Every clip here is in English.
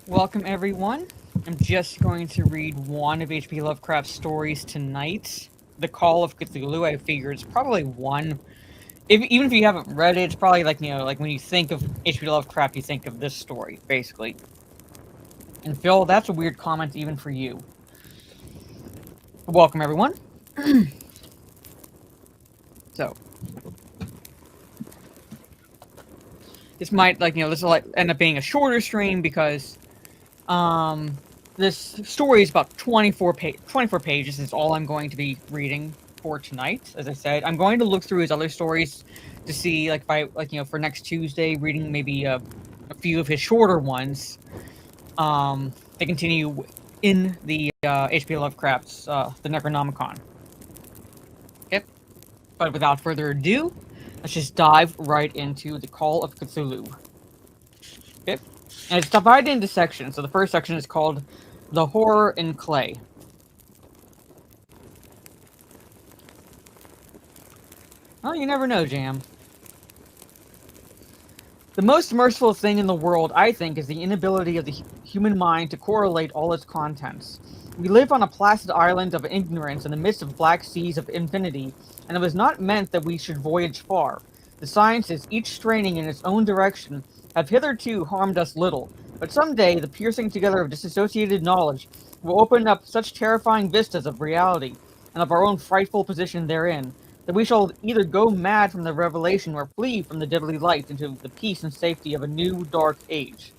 Welcome, everyone. I'm just going to read one of HP Lovecraft's stories tonight. The Call of Cthulhu. I figure it's probably one. Even if you haven't read it, it's probably like when you think of HP Lovecraft, you think of this story, basically. And Phil, that's a weird comment even for you. Welcome, everyone. So, this might this will end up being a shorter stream because this story is about 24 pages is all I'm going to be reading for tonight. As I said, I'm going to look through his other stories to see, like, by for next Tuesday, reading maybe a few of his shorter ones. They continue in the H.P. Lovecraft's the Necronomicon. Okay, but without further ado, let's just dive right into the Call of Cthulhu. Okay, and it's divided into sections. So the first section is called The Horror in Clay. Oh, you never know, Jam. The most merciful thing in the world, I think, is the inability of the human mind to correlate all its contents. We live on a placid island of ignorance in the midst of black seas of infinity, and it was not meant that we should voyage far. The sciences, each straining in its own direction, have hitherto harmed us little, but someday the piercing together of disassociated knowledge will open up such terrifying vistas of reality, and of our own frightful position therein, that we shall either go mad from the revelation or flee from the deadly light into the peace and safety of a new dark age.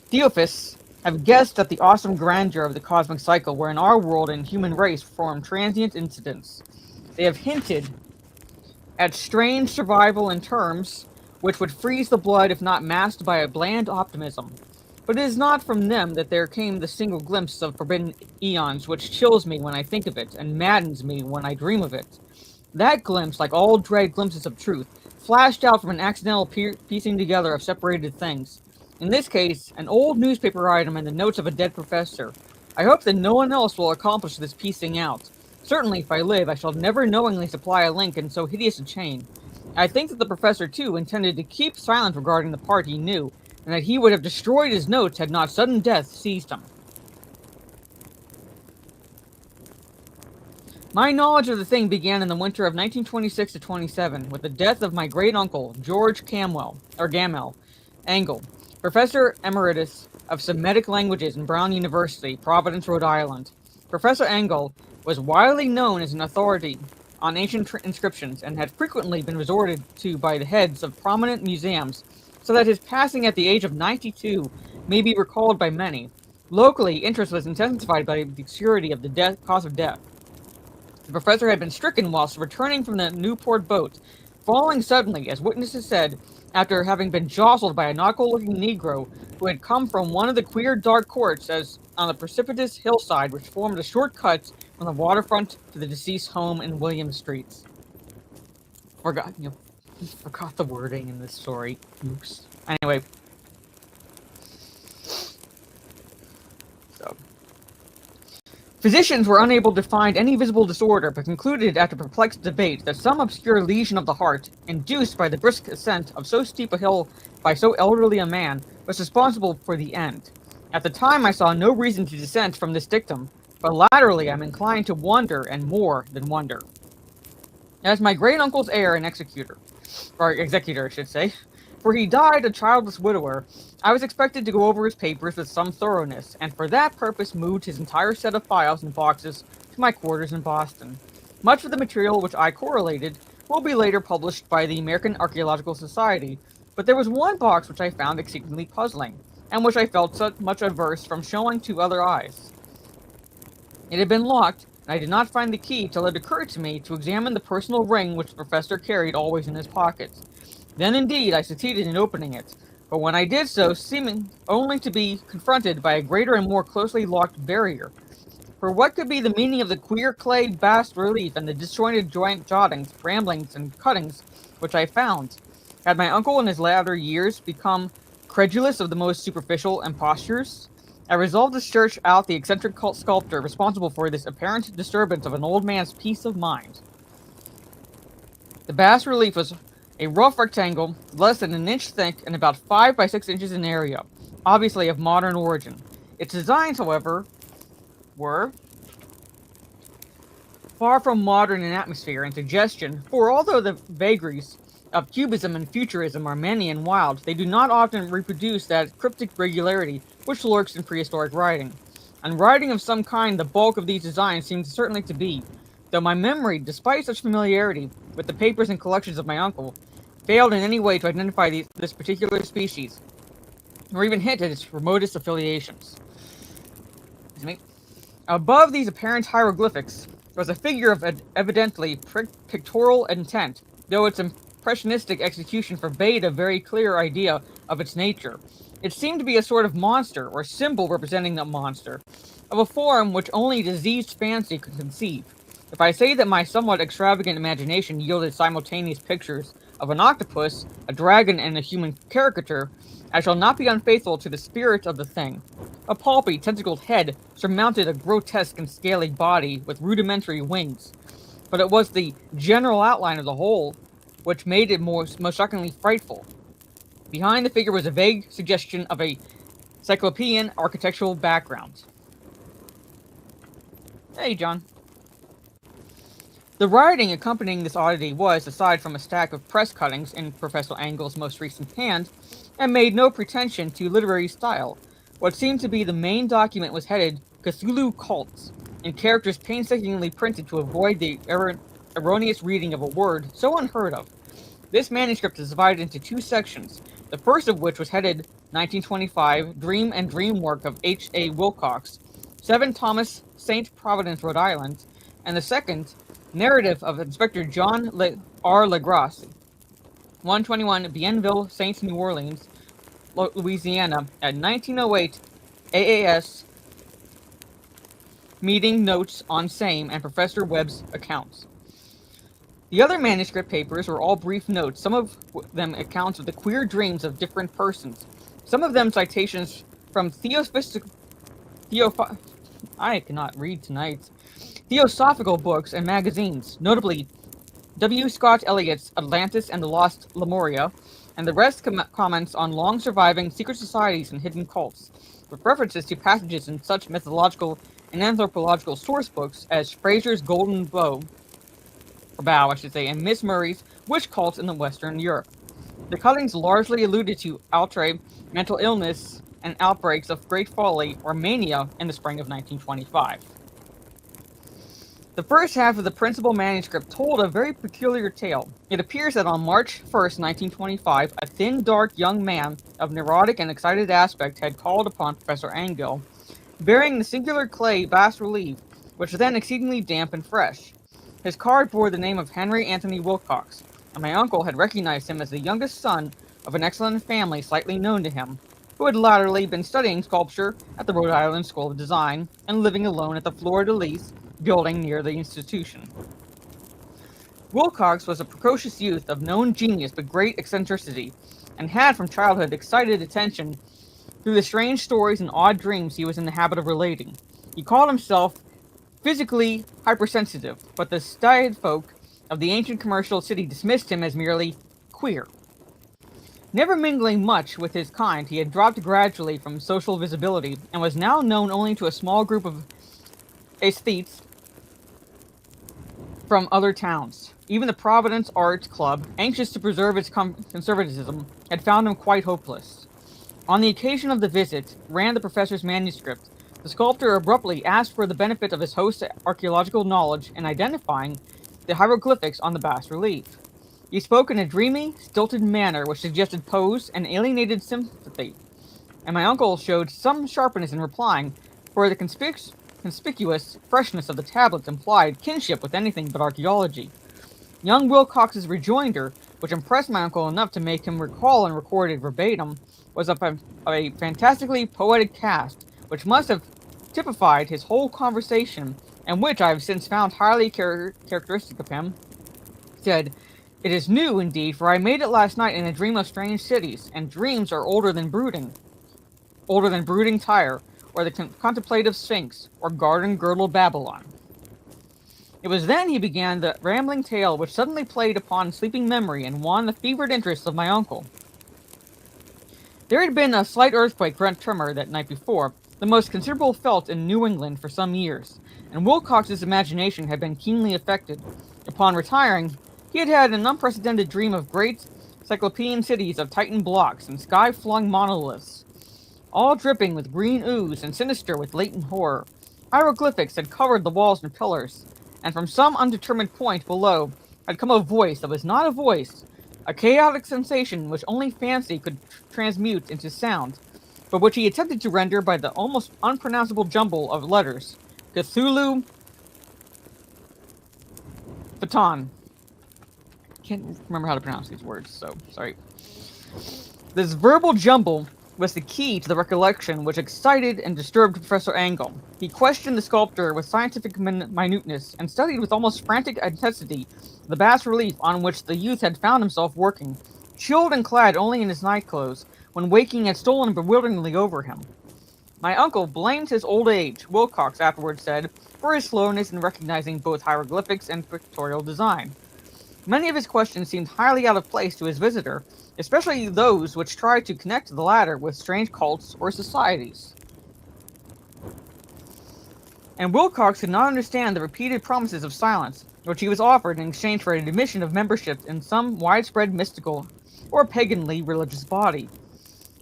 Theosophists have guessed at the awesome grandeur of the cosmic cycle wherein our world and human race form transient incidents. They have hinted at strange survival in terms which would freeze the blood if not masked by a bland optimism. But it is not from them that there came the single glimpse of forbidden eons which chills me when I think of it, and maddens me when I dream of it. That glimpse, like all dread glimpses of truth, flashed out from an accidental piecing together of separated things. In this case, an old newspaper item and the notes of a dead professor. I hope that no one else will accomplish this piecing out. Certainly, if I live, I shall never knowingly supply a link in so hideous a chain. I think that the professor, too, intended to keep silent regarding the part he knew, and that he would have destroyed his notes had not sudden death seized him. My knowledge of the thing began in the winter of 1926 to 27, with the death of my great-uncle, George Gamel Angle, Professor Emeritus of Semitic Languages in Brown University, Providence, Rhode Island. Professor Angle was widely known as an authority on ancient inscriptions, and had frequently been resorted to by the heads of prominent museums, so that his passing at the age of 92 may be recalled by many. Locally, interest was intensified by the obscurity of the cause of death. The professor had been stricken whilst returning from the Newport boat, falling suddenly, as witnesses said, after having been jostled by a nautical-looking Negro who had come from one of the queer dark courts as on the precipitous hillside which formed a short cut from the waterfront to the deceased's home in William Streets. Forgot the wording in this story. Oops. Anyway. So. Physicians were unable to find any visible disorder, but concluded after perplexed debate that some obscure lesion of the heart, induced by the brisk ascent of so steep a hill by so elderly a man, was responsible for the end. At the time I saw no reason to dissent from this dictum, but latterly I'm inclined to wonder, and more than wonder. As my great-uncle's heir and executor, I should say, for he died a childless widower, I was expected to go over his papers with some thoroughness, and for that purpose moved his entire set of files and boxes to my quarters in Boston. Much of the material which I correlated will be later published by the American Archaeological Society, but there was one box which I found exceedingly puzzling, and which I felt so much averse from showing to other eyes. It had been locked, and I did not find the key till it occurred to me to examine the personal ring which the professor carried always in his pocket. Then indeed I succeeded in opening it, but when I did so, seeming only to be confronted by a greater and more closely locked barrier. For what could be the meaning of the queer clay bas-relief and the disjointed jottings, ramblings, and cuttings which I found? Had my uncle in his latter years become credulous of the most superficial impostures? I resolved to search out the eccentric sculptor responsible for this apparent disturbance of an old man's peace of mind. The bas-relief was a rough rectangle, less than an inch thick and about 5 by 6 inches in area. obviously of modern origin. Its designs, however, were far from modern in atmosphere and suggestion, for although the vagaries of cubism and futurism are many and wild, they do not often reproduce that cryptic regularity which lurks in prehistoric writing. And writing of some kind, the bulk of these designs seems certainly to be, though my memory, despite such familiarity with the papers and collections of my uncle, failed in any way to identify this particular species, or even hint at its remotest affiliations. Above these apparent hieroglyphics was a figure of evidently pictorial intent, though its impressionistic execution forbade a very clear idea of its nature. It seemed to be a sort of monster, or symbol representing the monster, of a form which only diseased fancy could conceive. If I say that my somewhat extravagant imagination yielded simultaneous pictures of an octopus, a dragon, and a human caricature, I shall not be unfaithful to the spirit of the thing. A pulpy, tentacled head surmounted a grotesque and scaly body with rudimentary wings, but it was the general outline of the whole which made it most shockingly frightful. Behind the figure was a vague suggestion of a cyclopean architectural background. Hey, John. The writing accompanying this oddity was, aside from a stack of press cuttings in Professor Angle's most recent hand, and made no pretension to literary style. What seemed to be the main document was headed Cthulhu Cults, in characters painstakingly printed to avoid the erroneous reading of a word so unheard of. This manuscript is divided into two sections, the first of which was headed 1925 Dream and Dream Work of H.A. Wilcox, 7 Thomas, St. Providence, Rhode Island, and the second, Narrative of Inspector John R. Legrasse, 121 Bienville, St. New Orleans, Louisiana, at 1908 AAS meeting notes on same and Professor Webb's accounts. The other manuscript papers were all brief notes, some of them accounts of the queer dreams of different persons, some of them citations from I cannot read tonight. Theosophical books and magazines, notably W. Scott Eliot's Atlantis and the Lost Lemuria, and the rest comments on long-surviving secret societies and hidden cults, with references to passages in such mythological and anthropological source books as Fraser's Golden Bow, or Bow, I should say, and Miss Murray's Witch Cults in the Western Europe. The cuttings largely alluded to outre, mental illness, and outbreaks of great folly or mania in the spring of 1925. The first half of the principal manuscript told a very peculiar tale. It appears that on March 1st, 1925, a thin, dark young man of neurotic and excited aspect had called upon Professor Angell, bearing the singular clay bas-relief, which was then exceedingly damp and fresh. His card bore the name of Henry Anthony Wilcox, and my uncle had recognized him as the youngest son of an excellent family slightly known to him, who had latterly been studying sculpture at the Rhode Island School of Design and living alone at the Fleur-de-Lis building near the institution. Wilcox was a precocious youth of known genius but great eccentricity, and had from childhood excited attention through the strange stories and odd dreams he was in the habit of relating. He called himself physically hypersensitive, but the staid folk of the ancient commercial city dismissed him as merely queer. Never mingling much with his kind, he had dropped gradually from social visibility, and was now known only to a small group of aesthetes from other towns. Even the Providence Arts Club, anxious to preserve its conservatism, had found him quite hopeless. On the occasion of the visit, ran the professor's manuscript. The sculptor abruptly asked for the benefit of his host's archaeological knowledge in identifying the hieroglyphics on the bas-relief. He spoke in a dreamy, stilted manner which suggested pose and alienated sympathy, and my uncle showed some sharpness in replying, for the conspicuous freshness of the tablets implied kinship with anything but archaeology. Young Wilcox's rejoinder, which impressed my uncle enough to make him recall and record it verbatim, was of a fantastically poetic cast, which must have typified his whole conversation, and which I have since found highly characteristic of him. He said, "It is new, indeed, for I made it last night in a dream of strange cities, and dreams are older than brooding Tyre, or the contemplative Sphinx, or garden-girdled Babylon." It was then he began the rambling tale which suddenly played upon sleeping memory and won the fevered interest of my uncle. There had been a slight earthquake tremor that night before, the most considerable felt in New England for some years, and Wilcox's imagination had been keenly affected. Upon retiring, he had had an unprecedented dream of great cyclopean cities of Titan blocks and sky-flung monoliths, all dripping with green ooze and sinister with latent horror. Hieroglyphics had covered the walls and pillars, and from some undetermined point below had come a voice that was not a voice, a chaotic sensation which only fancy could transmute into sound, but which he attempted to render by the almost unpronounceable jumble of letters. Cthulhu Phaton. Can't remember how to pronounce these words, so sorry. This verbal jumble was the key to the recollection which excited and disturbed Professor Angle. He questioned the sculptor with scientific minuteness and studied with almost frantic intensity the bas-relief on which the youth had found himself working, chilled and clad only in his nightclothes, when waking had stolen bewilderingly over him. My uncle blamed his old age, Wilcox afterwards said, for his slowness in recognizing both hieroglyphics and pictorial design. Many of his questions seemed highly out of place to his visitor, especially those which tried to connect the latter with strange cults or societies. And Wilcox could not understand the repeated promises of silence, which he was offered in exchange for an admission of membership in some widespread mystical or paganly religious body.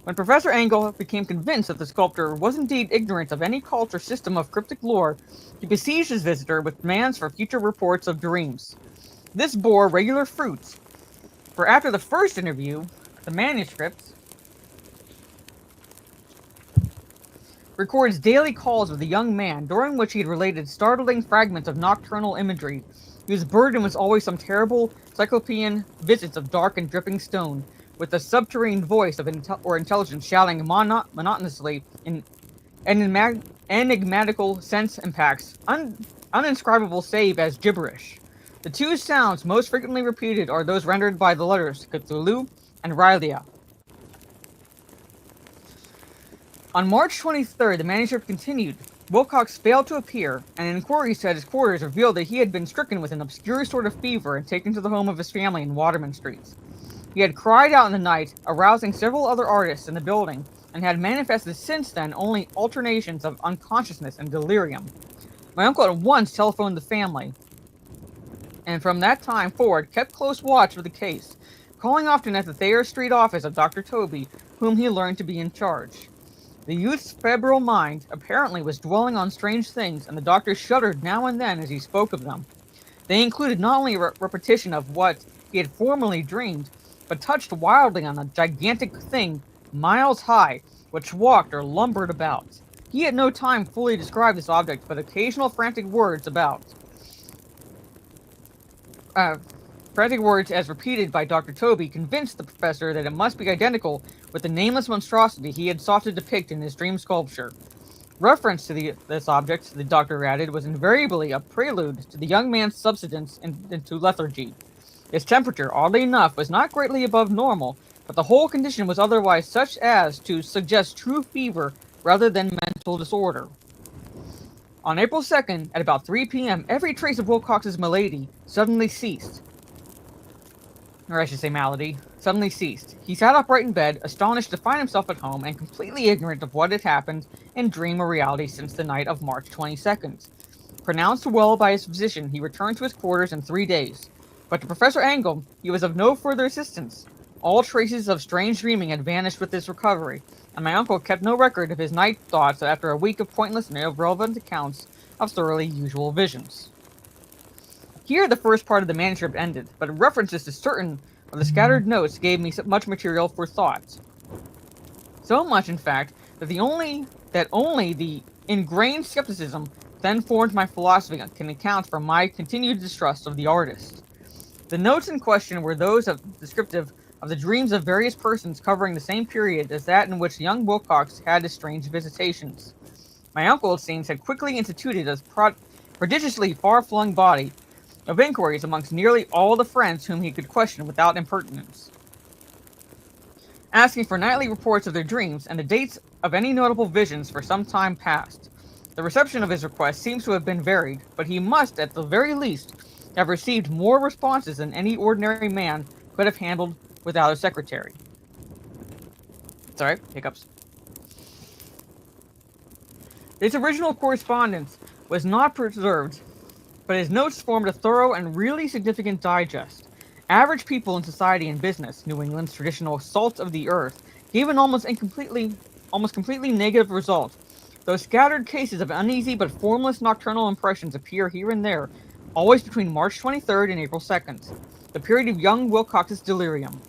When Professor Angle became convinced that the sculptor was indeed ignorant of any cult or system of cryptic lore, he besieged his visitor with demands for future reports of dreams. This bore regular fruit, for after the first interview, the manuscript records daily calls with the young man, during which he had related startling fragments of nocturnal imagery, whose burden was always some terrible cyclopean visits of dark and dripping stone, with the subterranean voice of intelligence shouting monotonously in enigmatical sense impacts, uninscribable save as gibberish. The two sounds most frequently repeated are those rendered by the letters Cthulhu and Rylea. On March 23rd, the manuscript continued. Wilcox failed to appear, and inquiries at his quarters revealed that he had been stricken with an obscure sort of fever and taken to the home of his family in Waterman Street. He had cried out in the night, arousing several other artists in the building, and had manifested since then only alternations of unconsciousness and delirium. My uncle at once telephoned the family, and from that time forward kept close watch of the case, calling often at the Thayer Street office of Dr. Toby, whom he learned to be in charge. The youth's febrile mind apparently was dwelling on strange things, and the doctor shuddered now and then as he spoke of them. They included not only a repetition of what he had formerly dreamed, but touched wildly on a gigantic thing, miles high, which walked or lumbered about. He at no time fully described this object, but occasional frantic words as repeated by Dr. Toby convinced the professor that it must be identical with the nameless monstrosity he had sought to depict in his dream sculpture. Reference to this object, the doctor added, was invariably a prelude to the young man's subsidence into lethargy. His temperature, oddly enough, was not greatly above normal, but the whole condition was otherwise such as to suggest true fever rather than mental disorder. On April 2nd, at about 3 p.m., every trace of Wilcox's malady suddenly ceased. Or I should say malady, suddenly ceased. He sat upright in bed, astonished to find himself at home, and completely ignorant of what had happened in dream or reality since the night of March 22nd. Pronounced well by his physician, he returned to his quarters in 3 days. But to Professor Angle, he was of no further assistance. All traces of strange dreaming had vanished with his recovery, and my uncle kept no record of his night thoughts after a week of pointless and irrelevant accounts of thoroughly usual visions. Here the first part of the manuscript ended, but references to certain of the scattered notes gave me much material for thought. So much, in fact, that only the ingrained skepticism then formed my philosophy can account for my continued distrust of the artist. The notes in question were those descriptive of the dreams of various persons covering the same period as that in which young Wilcox had his strange visitations. My uncle, it seems, had quickly instituted a prodigiously far-flung body of inquiries amongst nearly all the friends whom he could question without impertinence, asking for nightly reports of their dreams and the dates of any notable visions for some time past. The reception of his request seems to have been varied, but he must, at the very least, have received more responses than any ordinary man could have handled without a secretary. Sorry, hiccups. This original correspondence was not preserved, but his notes formed a thorough and really significant digest. Average people in society and business, New England's traditional salt of the earth, gave an almost completely negative result. Though scattered cases of uneasy but formless nocturnal impressions appear here and there, always between March 23rd and April 2nd, the period of young Wilcox's delirium.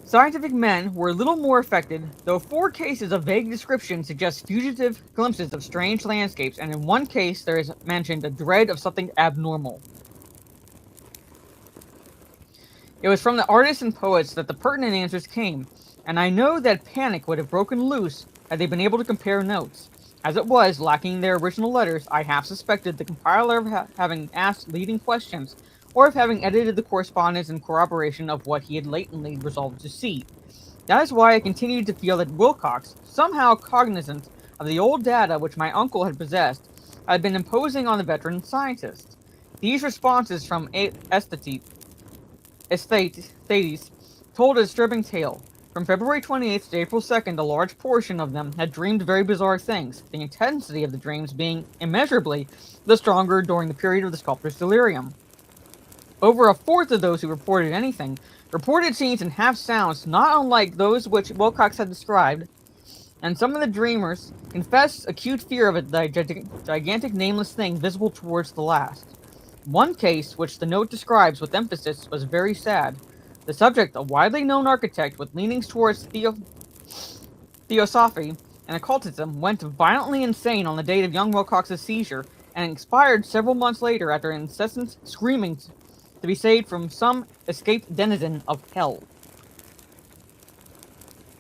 Scientific men were a little more affected, though 4 cases of vague description suggest fugitive glimpses of strange landscapes, and in 1 case there is mentioned a dread of something abnormal. It was from the artists and poets that the pertinent answers came, and I know that panic would have broken loose had they been able to compare notes. As it was, lacking their original letters, I half suspected the compiler of having asked leading questions, or of having edited the correspondence in corroboration of what he had latently resolved to see. That is why I continued to feel that Wilcox, somehow cognizant of the old data which my uncle had possessed, had been imposing on the veteran scientist. These responses from Aesthetes told a disturbing tale. From February 28th to April 2nd, a large portion of them had dreamed very bizarre things, the intensity of the dreams being immeasurably the stronger during the period of the sculptor's delirium. Over a fourth of those who reported anything reported scenes and half sounds not unlike those which Wilcox had described, and some of the dreamers confessed acute fear of a gigantic nameless thing visible towards the last. One case, which the note describes with emphasis, was very sad. The subject, a widely known architect with leanings towards theosophy and occultism, went violently insane on the date of young Wilcox's seizure, and expired several months later after incessant screaming to be saved from some escaped denizen of hell.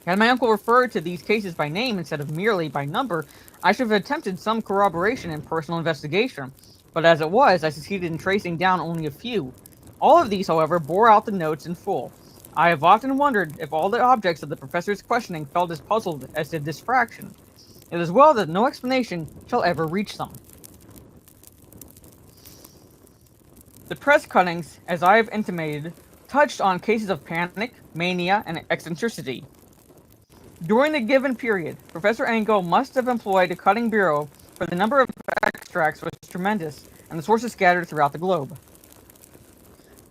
Had my uncle referred to these cases by name instead of merely by number, I should have attempted some corroboration and personal investigation, but as it was, I succeeded in tracing down only a few. All of these, however, bore out the notes in full. I have often wondered if all the objects of the professor's questioning felt as puzzled as did this fraction. It is well that no explanation shall ever reach them. The press cuttings, as I have intimated, touched on cases of panic, mania, and eccentricity. During the given period, Professor Engel must have employed a cutting bureau, for the number of extracts was tremendous, and the sources scattered throughout the globe.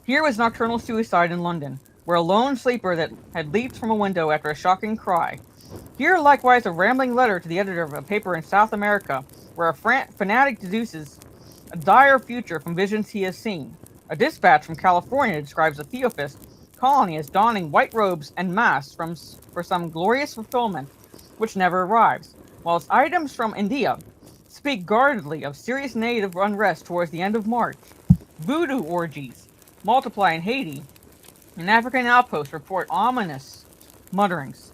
Here was nocturnal suicide in London, where a lone sleeper that had leaped from a window after a shocking cry. Here likewise a rambling letter to the editor of a paper in South America, where a fanatic deduces a dire future from visions he has seen. A dispatch from California describes a Theophist colony as donning white robes and masks for some glorious fulfillment, which never arrives, whilst items from India speak guardedly of serious native unrest towards the end of March. Voodoo orgies multiply in Haiti, and African outposts report ominous mutterings.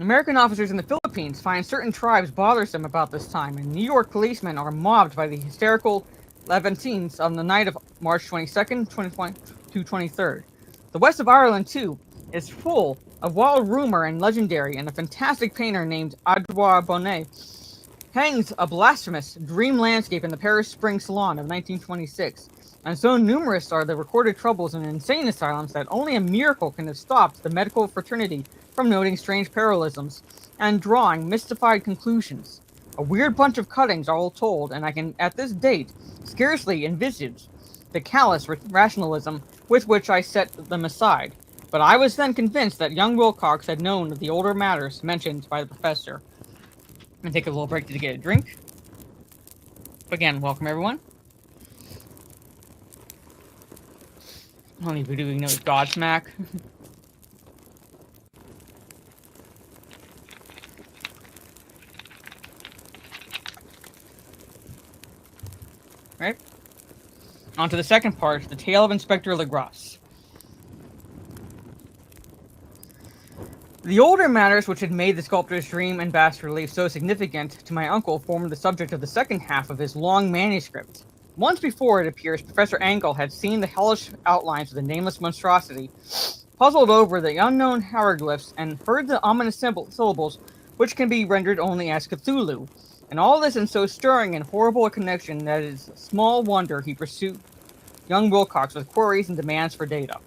American officers in the Philippines find certain tribes bothersome about this time, and New York policemen are mobbed by the hysterical Levantines on the night of March 22nd, 23rd. The west of Ireland, too, is full of wild rumor and legendary, and a fantastic painter named Edouard Bonnet hangs a blasphemous dream landscape in the Paris Spring Salon of 1926. And so numerous are the recorded troubles in insane asylums that only a miracle can have stopped the medical fraternity from noting strange parallelisms and drawing mystified conclusions. A weird bunch of cuttings all told, and I can, at this date, scarcely envisage the callous rationalism with which I set them aside. But I was then convinced that young Wilcox had known of the older matters mentioned by the professor. I'm going to take a little break to get a drink. Again, welcome everyone. Only we doing no Godsmack. Right? On to the second part, the tale of Inspector Legrasse. The older matters which had made the sculptor's dream and bas relief so significant to my uncle formed the subject of the second half of his long manuscript. Once before, it appears, Professor Engel had seen the hellish outlines of the nameless monstrosity, puzzled over the unknown hieroglyphs, and heard the ominous syllables which can be rendered only as Cthulhu. And all this in so stirring and horrible a connection that it is small wonder he pursued young Wilcox with queries and demands for data.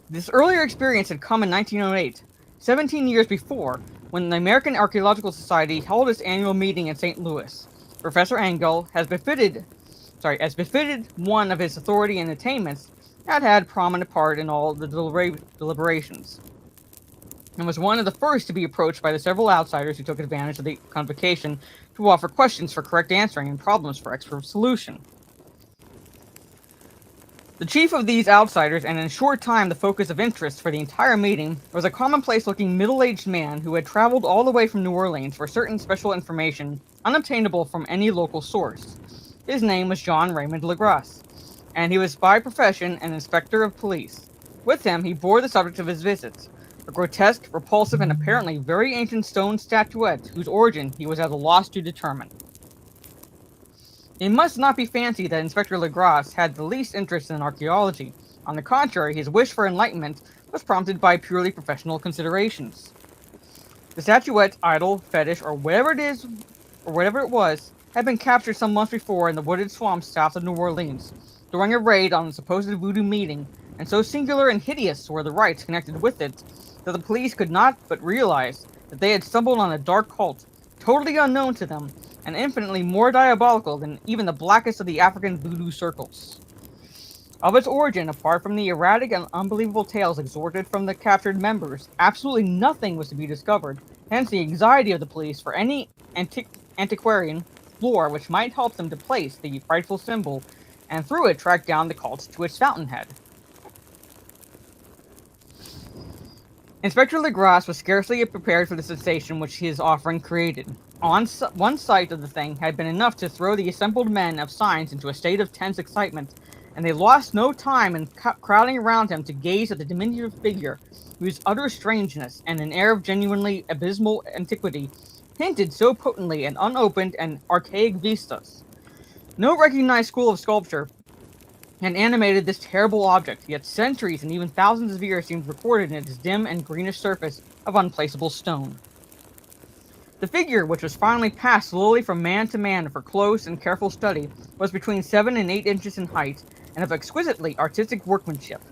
This earlier experience had come in 1908, 17 years before, when the American Archaeological Society held its annual meeting in St. Louis. Professor Engel, as befitted one of his authority and attainments, had prominent part in all the deliberations, and was one of the first to be approached by the several outsiders who took advantage of the convocation to offer questions for correct answering and problems for expert solution. The chief of these outsiders, and in a short time the focus of interest for the entire meeting, was a commonplace-looking middle-aged man who had traveled all the way from New Orleans for certain special information unobtainable from any local source. His name was John Raymond Legrasse, and he was by profession an inspector of police. With him he bore the subject of his visit, a grotesque, repulsive, and apparently very ancient stone statuette whose origin he was at a loss to determine. It must not be fancied that Inspector Legrasse had the least interest in archaeology. On the contrary, his wish for enlightenment was prompted by purely professional considerations. The statuette, idol, fetish, or whatever it was, had been captured some months before in the wooded swamps south of New Orleans, during a raid on a supposed voodoo meeting, and so singular and hideous were the rites connected with it, that the police could not but realize that they had stumbled on a dark cult, totally unknown to them, and infinitely more diabolical than even the blackest of the African voodoo circles. Of its origin, apart from the erratic and unbelievable tales extorted from the captured members, absolutely nothing was to be discovered, hence the anxiety of the police for any antiquarian lore which might help them to place the frightful symbol, and through it track down the cult to its fountainhead. Inspector Legrasse was scarcely prepared for the sensation which his offering created. One sight of the thing had been enough to throw the assembled men of science into a state of tense excitement, and they lost no time in crowding around him to gaze at the diminutive figure, whose utter strangeness and an air of genuinely abysmal antiquity hinted so potently at unopened and archaic vistas. No recognized school of sculpture had animated this terrible object, yet centuries and even thousands of years seemed recorded in its dim and greenish surface of unplaceable stone. The figure, which was finally passed slowly from man to man for close and careful study, was between 7 and 8 inches in height, and of exquisitely artistic workmanship.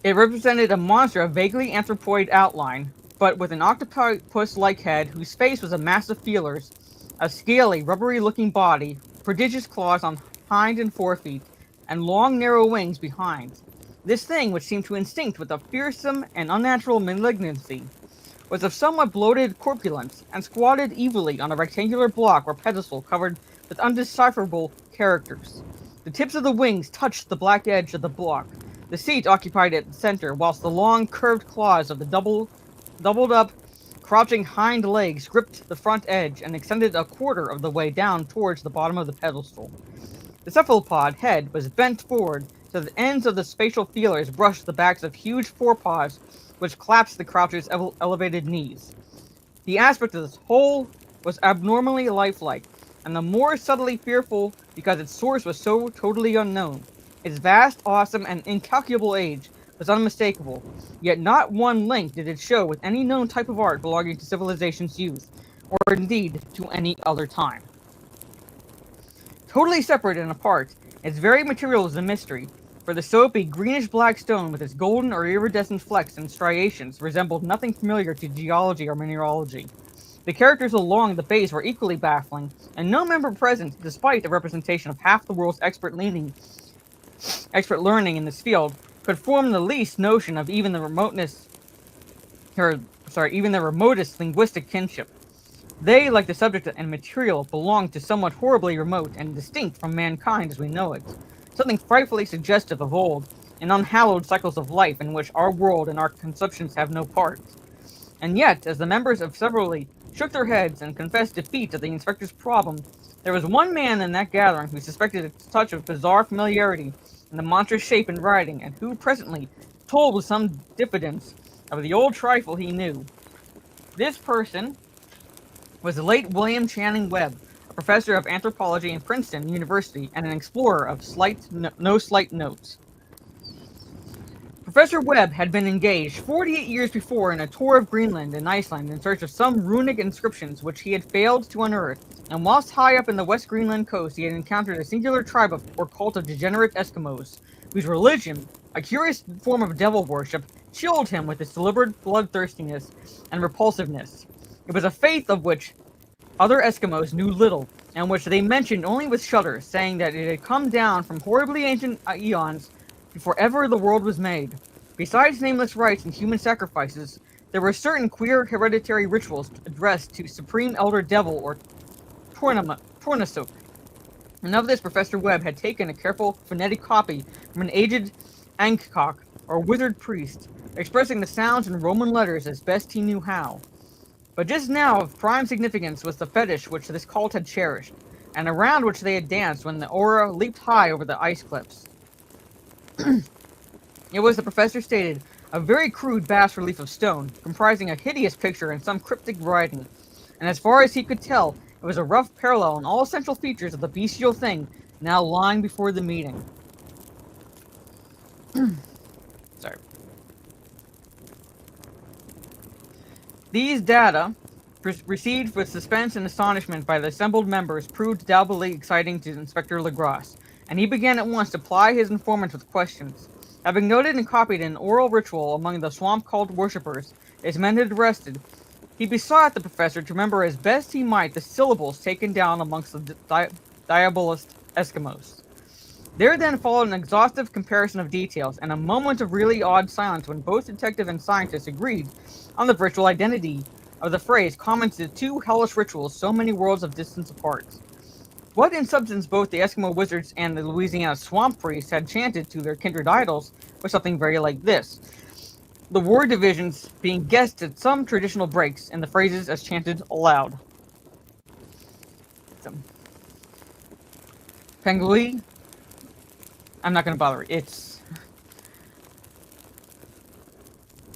It represented a monster of vaguely anthropoid outline, but with an octopus-like head whose face was a mass of feelers, a scaly, rubbery-looking body, prodigious claws on hind and forefeet, and long, narrow wings behind. This thing, which seemed to instinct with a fearsome and unnatural malignancy, was of somewhat bloated corpulence, and squatted evilly on a rectangular block or pedestal covered with undecipherable characters. The tips of the wings touched the black edge of the block. The seat occupied at the center, whilst the long, curved claws of the doubled up, crouching hind legs gripped the front edge and extended a quarter of the way down towards the bottom of the pedestal. The cephalopod head was bent forward, so the ends of the spatial feelers brushed the backs of huge forepaws, which collapsed the croucher's elevated knees. The aspect of this whole was abnormally lifelike, and the more subtly fearful because its source was so totally unknown. Its vast, awesome, and incalculable age was unmistakable, yet not one link did it show with any known type of art belonging to civilization's youth, or indeed to any other time. Totally separate and apart, its very material is a mystery, for the soapy, greenish-black stone with its golden or iridescent flecks and striations resembled nothing familiar to geology or mineralogy. The characters along the base were equally baffling, and no member present, despite the representation of half the world's expert learning in this field, could form the least notion of even the remotest linguistic kinship. They, like the subject and material, belonged to somewhat horribly remote and distinct from mankind as we know it, something frightfully suggestive of old and unhallowed cycles of life in which our world and our conceptions have no part. And yet, as the members of severally shook their heads and confessed defeat of the inspector's problem, there was one man in that gathering who suspected a touch of bizarre familiarity in the monstrous shape and writing, and who presently told with some diffidence of the old trifle he knew. This person was the late William Channing Webb, a professor of anthropology in Princeton University and an explorer of no slight note. Professor Webb had been engaged 48 years before in a tour of Greenland and Iceland in search of some runic inscriptions which he had failed to unearth, and whilst high up in the West Greenland coast he had encountered a singular tribe or cult of degenerate Eskimos, whose religion A curious form of devil worship chilled him with its deliberate bloodthirstiness and repulsiveness. It was a faith of which other Eskimos knew little, and which they mentioned only with shudder, saying that it had come down from horribly ancient eons before ever the world was made. Besides nameless rites and human sacrifices, there were certain queer hereditary rituals addressed to Supreme Elder Devil or Tornasuk. And of this, Professor Webb had taken a careful phonetic copy from an aged Angkok, or withered priest, expressing the sounds in Roman letters as best he knew how. But just now of prime significance was the fetish which this cult had cherished, and around which they had danced when the aura leaped high over the ice cliffs. It was, the professor stated, a very crude bas-relief of stone, comprising a hideous picture and some cryptic writing, and as far as he could tell, it was a rough parallel in all essential features of the bestial thing now lying before the meeting. Sorry. These data, received with suspense and astonishment by the assembled members, proved doubly exciting to Inspector Legrasse, and he began at once to ply his informants with questions. Having noted and copied an oral ritual among the swamp cult worshippers, as men had arrested, he besought the professor to remember as best he might the syllables taken down amongst the diabolist Eskimos. There then followed an exhaustive comparison of details, and a moment of really odd silence when both detective and scientist agreed on the virtual identity of the phrase common to two hellish rituals so many worlds of distance apart. What in substance both the Eskimo wizards and the Louisiana swamp priests had chanted to their kindred idols was something very like this, the word divisions being guessed at some traditional breaks in the phrases as chanted aloud. Pengui. I'm not going to bother. It's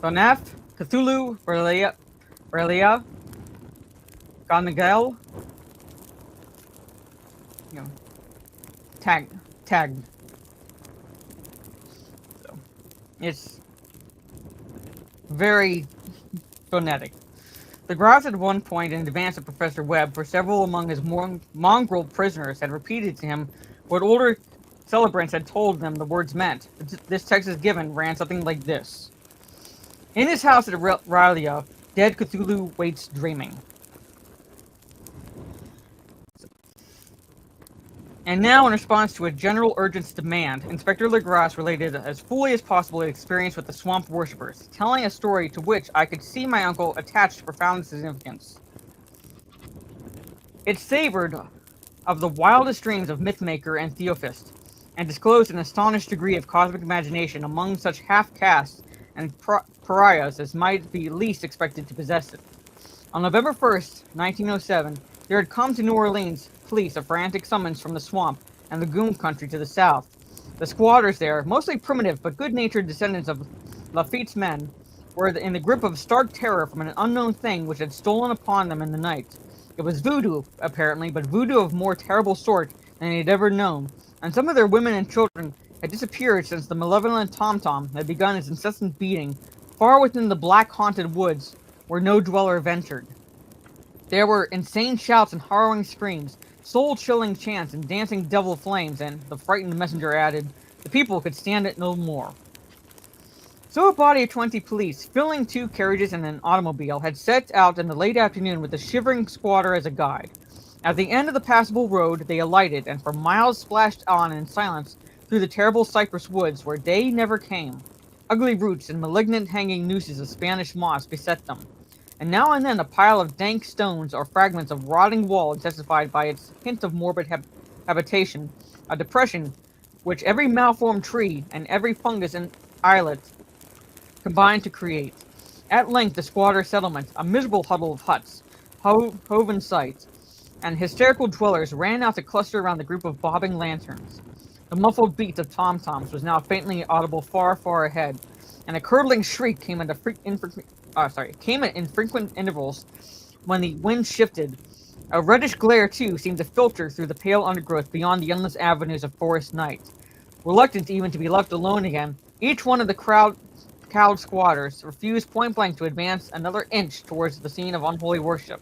Bonaf, Cthulhu, Relia, Ganagel, Tag. So, it's very phonetic. The Legrasse at one point in advance of Professor Webb, for several among his mongrel prisoners had repeated to him what older celebrants had told them the words meant. This text is given ran something like this. In his house at Relia, dead Cthulhu waits dreaming. And now, in response to a general urgent demand, Inspector Legrasse related as fully as possible his experience with the swamp worshippers, telling a story to which I could see my uncle attached profound significance. It savored of the wildest dreams of mythmaker and theophist, and disclosed an astonished degree of cosmic imagination among such half-castes and pariahs as might be least expected to possess it. On November 1st, 1907, there had come to New Orleans police a frantic summons from the swamp and lagoon country to the south. The squatters there, mostly primitive but good-natured descendants of Lafitte's men, were in the grip of stark terror from an unknown thing which had stolen upon them in the night. It was voodoo, apparently, but voodoo of more terrible sort than they had ever known, and some of their women and children had disappeared since the malevolent tom-tom had begun its incessant beating, far within the black-haunted woods where no dweller ventured. There were insane shouts and harrowing screams, soul-chilling chants and dancing devil flames, and, the frightened messenger added, the people could stand it no more. So a body of 20 police, filling 2 carriages and an automobile, had set out in the late afternoon with the shivering squatter as a guide. At the end of the passable road, they alighted, and for miles splashed on in silence through the terrible cypress woods where day never came. Ugly roots and malignant hanging nooses of Spanish moss beset them, and now and then a pile of dank stones or fragments of rotting wall intensified by its hint of morbid habitation, a depression which every malformed tree and every fungus and islet combined to create. At length the squatter settlement, a miserable huddle of huts, hove in sight, and hysterical dwellers ran out to cluster around the group of bobbing lanterns. The muffled beat of tom-toms was now faintly audible far, far ahead, and a curdling shriek came at infrequent intervals when the wind shifted. A reddish glare, too, seemed to filter through the pale undergrowth beyond the endless avenues of forest night. Reluctant even to be left alone again, each one of the cowed squatters refused point-blank to advance another inch towards the scene of unholy worship.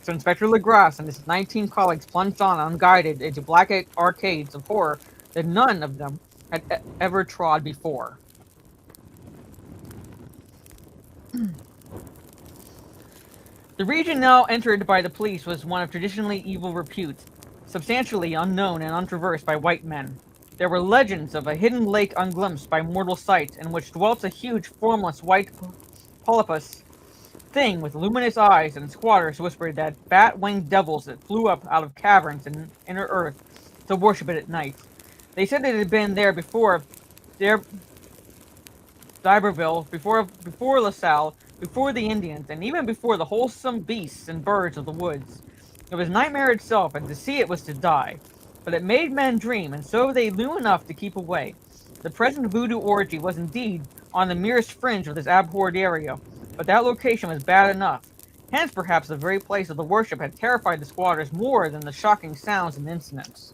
So Inspector Legrasse and his 19 colleagues plunged on unguided into black arcades of horror that none of them had ever trod before. The region now entered by the police was one of traditionally evil repute, substantially unknown and untraversed by white men. There were legends of a hidden lake unglimpsed by mortal sight, in which dwelt a huge, formless white polypus thing with luminous eyes, and squatters whispered that bat-winged devils that flew up out of caverns in inner earth to worship it at night. They said it had been there before D'Iberville, before LaSalle, before the Indians, and even before the wholesome beasts and birds of the woods. It was nightmare itself, and to see it was to die. But it made men dream, and so they knew enough to keep away. The present voodoo orgy was indeed on the merest fringe of this abhorred area, but that location was bad enough. Hence, perhaps, the very place of the worship had terrified the squatters more than the shocking sounds and incidents.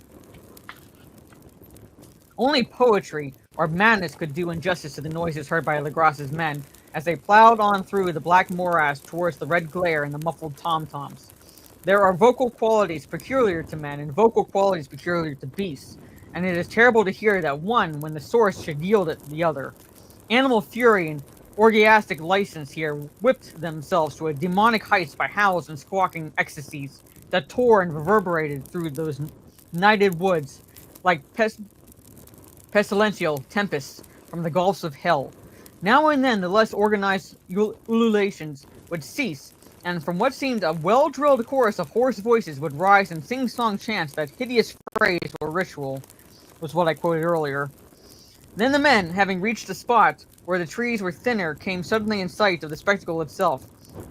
Only poetry or madness could do injustice to the noises heard by Legrasse's men as they plowed on through the black morass towards the red glare and the muffled tom-toms. There are vocal qualities peculiar to men and vocal qualities peculiar to beasts, and it is terrible to hear that one when the source should yield it to the other. Animal fury and orgiastic license here whipped themselves to a demonic heights by howls and squawking ecstasies that tore and reverberated through those nighted woods like pestilential tempests from the gulfs of hell. Now and then the less organized ululations would cease, and from what seemed a well-drilled chorus of hoarse voices would rise and sing-song chants that hideous phrase or ritual, was what I quoted earlier. Then the men, having reached a spot where the trees were thinner, came suddenly in sight of the spectacle itself.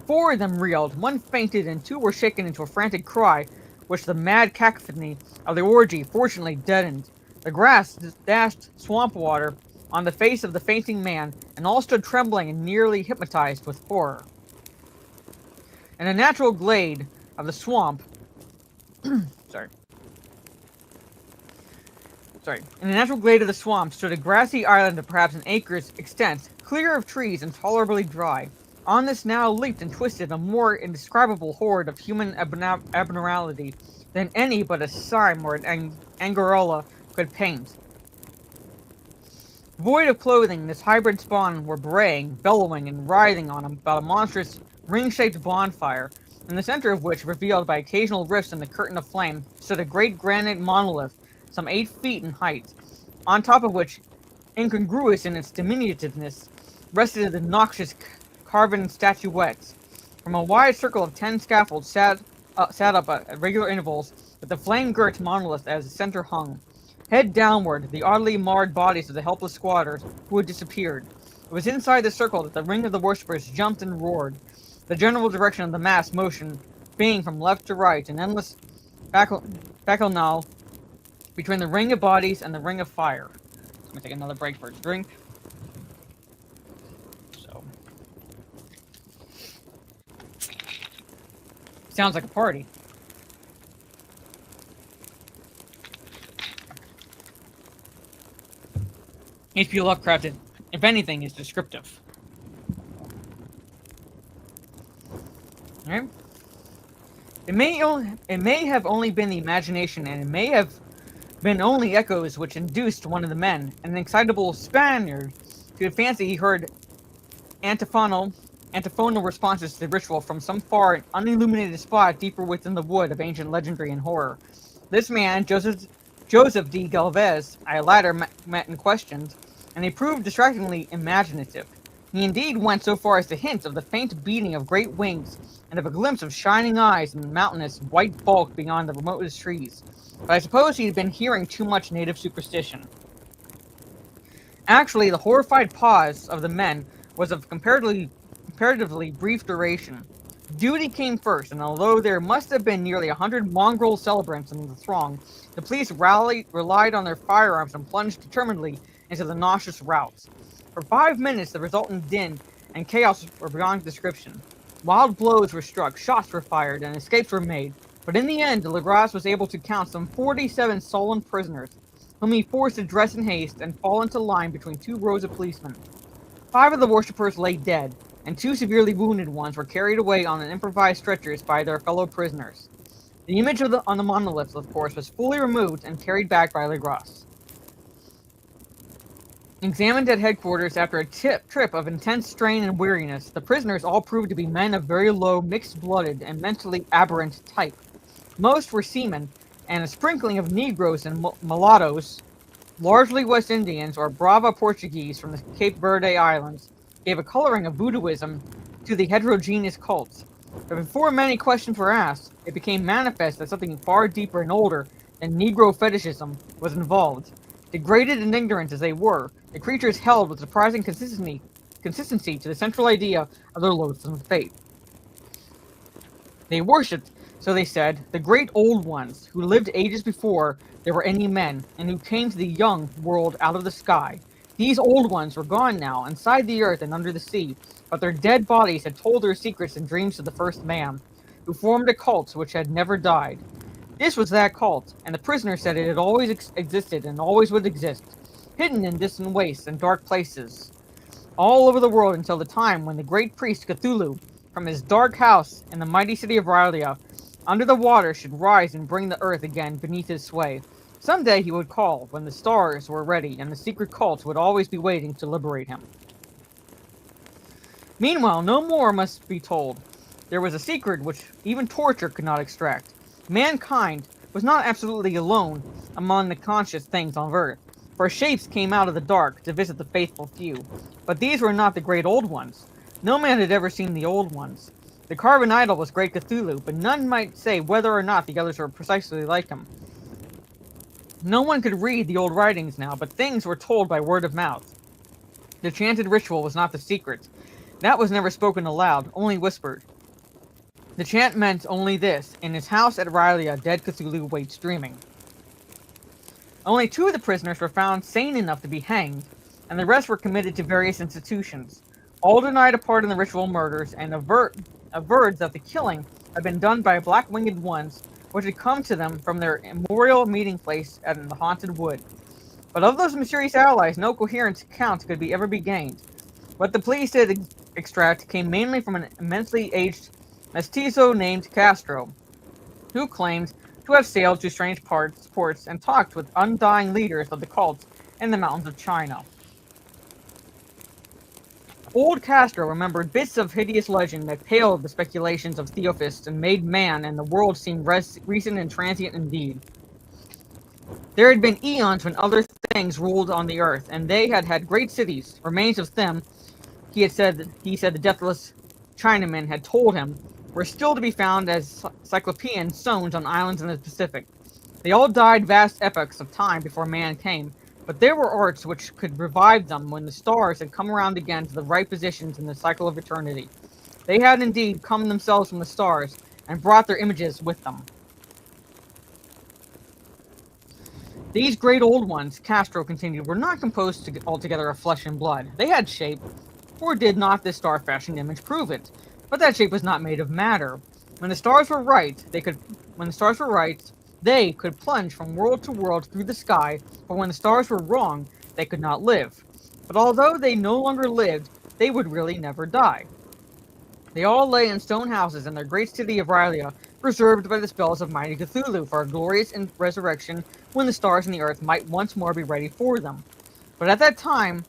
4 of them reeled, 1 fainted, and 2 were shaken into a frantic cry, which the mad cacophony of the orgy fortunately deadened. The grass dashed swamp water on the face of the fainting man, and all stood trembling and nearly hypnotized with horror. In a natural glade of the swamp, in a natural glade of the swamp stood a grassy island of perhaps an acre's extent, clear of trees and tolerably dry. On this now leaped and twisted a more indescribable horde of human abnormality than any but a Sime or an Angarola could paint. Void of clothing, this hybrid spawn were braying, bellowing, and writhing on about a monstrous ring-shaped bonfire, in the center of which, revealed by occasional rifts in the curtain of flame, stood a great granite monolith, some 8 feet in height, on top of which, incongruous in its diminutiveness, rested the noxious carven statuettes. From a wide circle of 10 scaffolds sat up at regular intervals, with the flame-girt monolith as the center hung. Head downward, the oddly marred bodies of the helpless squatters who had disappeared. It was inside the circle that the ring of the worshippers jumped and roared, the general direction of the mass motion being from left to right, an endless bacchanal between the ring of bodies and the ring of fire. I'm gonna take another break for a drink. So, sounds like a party. HP Lovecraft, if anything, is descriptive. Alright? It may have only been the imagination, and it may have been only echoes which induced one of the men, an excitable Spaniard, to fancy he heard antiphonal responses to the ritual from some far unilluminated spot deeper within the wood of ancient legendary and horror. This man, Joseph de Galvez, I later met and questioned, and he proved distractingly imaginative. He indeed went so far as to hint of the faint beating of great wings, and of a glimpse of shining eyes and mountainous white bulk beyond the remotest trees. But I suppose he had been hearing too much native superstition. Actually, the horrified pause of the men was of comparatively brief duration. Duty came first, and although there must have been nearly 100 mongrel celebrants in the throng, the police relied on their firearms and plunged determinedly into the nauseous rout. For 5 minutes, the resultant din and chaos were beyond description. Wild blows were struck, shots were fired, and escapes were made, but in the end, Legrasse was able to count some 47 sullen prisoners, whom he forced to dress in haste and fall into line between 2 rows of policemen. 5 of the worshippers lay dead, and 2 severely wounded ones were carried away on an improvised stretchers by their fellow prisoners. The image on the monolith, of course, was fully removed and carried back by Legrasse. Examined at headquarters after a trip of intense strain and weariness, the prisoners all proved to be men of very low, mixed-blooded, and mentally aberrant type. Most were seamen, and a sprinkling of Negroes and mulattoes, largely West Indians or Brava Portuguese from the Cape Verde Islands, gave a coloring of voodooism to the heterogeneous cults. But before many questions were asked, it became manifest that something far deeper and older than Negro fetishism was involved. Degraded and ignorant as they were, the creatures held with surprising consistency to the central idea of their loathsome fate. They worshipped, so they said, the great old ones who lived ages before there were any men, and who came to the young world out of the sky. These old ones were gone now, inside the earth and under the sea, but their dead bodies had told their secrets and dreams to the first man, who formed a cult which had never died. This was that cult, and the prisoner said it had always existed and always would exist, hidden in distant wastes and dark places, all over the world until the time when the great priest Cthulhu, from his dark house in the mighty city of Rylea, under the water should rise and bring the earth again beneath his sway. Someday he would call, when the stars were ready, and the secret cult would always be waiting to liberate him. Meanwhile, no more must be told. There was a secret which even torture could not extract. Mankind was not absolutely alone among the conscious things on earth, for shapes came out of the dark to visit the faithful few. But these were not the great old ones. No man had ever seen the old ones. The carven idol was great Cthulhu, but none might say whether or not the others were precisely like him. No one could read the old writings now, but things were told by word of mouth. The chanted ritual was not the secret. That was never spoken aloud, only whispered. The chant meant only this: in his house at Rylea, dead Cthulhu waits dreaming. Only 2 of the prisoners were found sane enough to be hanged, and the rest were committed to various institutions. All denied a part in the ritual murders, and averred that the killing had been done by black-winged ones, which had come to them from their immemorial meeting place in the haunted wood. But of those mysterious allies, no coherent account could ever be gained. What the police did extract came mainly from an immensely aged mestizo named Castro, who claimed to have sailed to strange ports and talked with undying leaders of the cult in the mountains of China. Old Castro remembered bits of hideous legend that paled the speculations of theosophists and made man and the world seem recent and transient indeed. There had been eons when other things ruled on the earth, and they had had great cities. Remains of them, he said the deathless Chinaman had told him, were still to be found as cyclopean stones on islands in the Pacific. They all died vast epochs of time before man came, but there were arts which could revive them when the stars had come around again to the right positions in the cycle of eternity. They had indeed come themselves from the stars, and brought their images with them. These great old ones, Castro continued, were not composed altogether of flesh and blood. They had shape, for did not this star-fashioned image prove it? But that shape was not made of matter. When the stars were right, they could plunge from world to world through the sky, but when the stars were wrong, they could not live. But although they no longer lived, they would really never die. They all lay in stone houses in their great city of Rylea, preserved by the spells of mighty Cthulhu for a glorious resurrection when the stars and the earth might once more be ready for them. But at that time,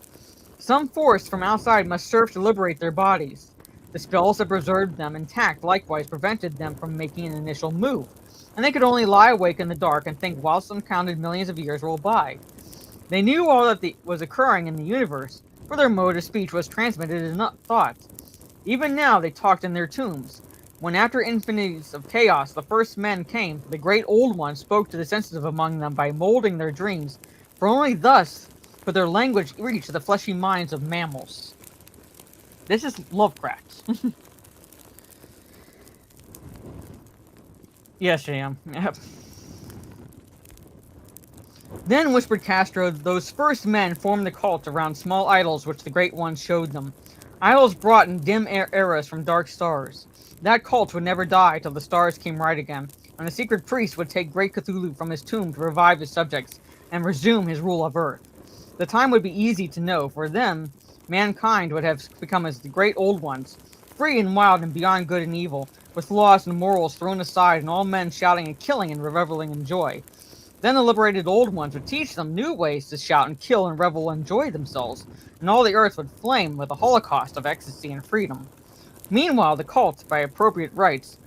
some force from outside must serve to liberate their bodies. The spells that preserved them intact likewise prevented them from making an initial move, and they could only lie awake in the dark and think whilst uncounted millions of years rolled by. They knew all that was occurring in the universe, for their mode of speech was transmitted in thought. Even now they talked in their tombs. When after infinities of chaos the first men came, the great old ones spoke to the sensitive among them by molding their dreams, for only thus could their language reach the fleshy minds of mammals. This is Lovecraft. Yes, I am. Yep. Then, whispered Castro, those first men formed the cult around small idols which the great ones showed them. Idols brought in dim eras from dark stars. That cult would never die till the stars came right again, and the secret priest would take great Cthulhu from his tomb to revive his subjects and resume his rule of Earth. The time would be easy to know, for then mankind would have become as the great old ones, free and wild and beyond good and evil, with laws and morals thrown aside and all men shouting and killing and reveling in joy. Then the liberated old ones would teach them new ways to shout and kill and revel and enjoy themselves, and all the earth would flame with a holocaust of ecstasy and freedom. Meanwhile, the cult, by appropriate rites,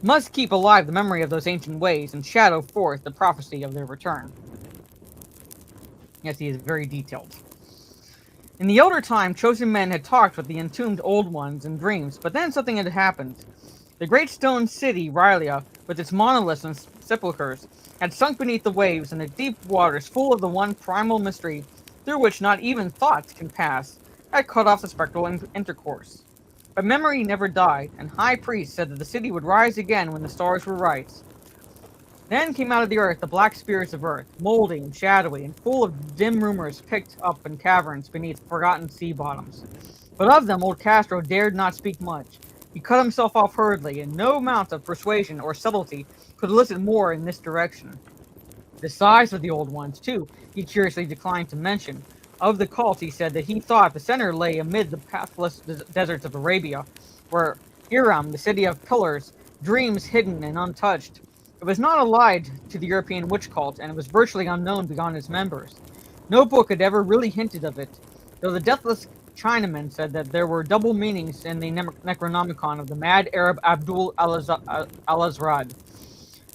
must keep alive the memory of those ancient ways and shadow forth the prophecy of their return. Yes, he is very detailed. In the elder time, chosen men had talked with the entombed old ones in dreams, but then something had happened. The great stone city, Rylea, with its monoliths and sepulchres, had sunk beneath the waves in the deep waters full of the one primal mystery through which not even thoughts can pass, had cut off the spectral intercourse. But memory never died, and high priests said that the city would rise again when the stars were right. Then came out of the earth the black spirits of earth, moldy and shadowy, and full of dim rumors picked up in caverns beneath forgotten sea bottoms. But of them old Castro dared not speak much. He cut himself off hurriedly, and no amount of persuasion or subtlety could elicit more in this direction. The size of the old ones, too, he curiously declined to mention. Of the cult, he said that he thought the center lay amid the pathless deserts of Arabia, where Iram, the city of pillars, dreams hidden and untouched. It was not allied to the European witch cult, and it was virtually unknown beyond its members. No book had ever really hinted of it, though the deathless Chinaman said that there were double meanings in the Necronomicon of the mad Arab Abdul al-Azrad,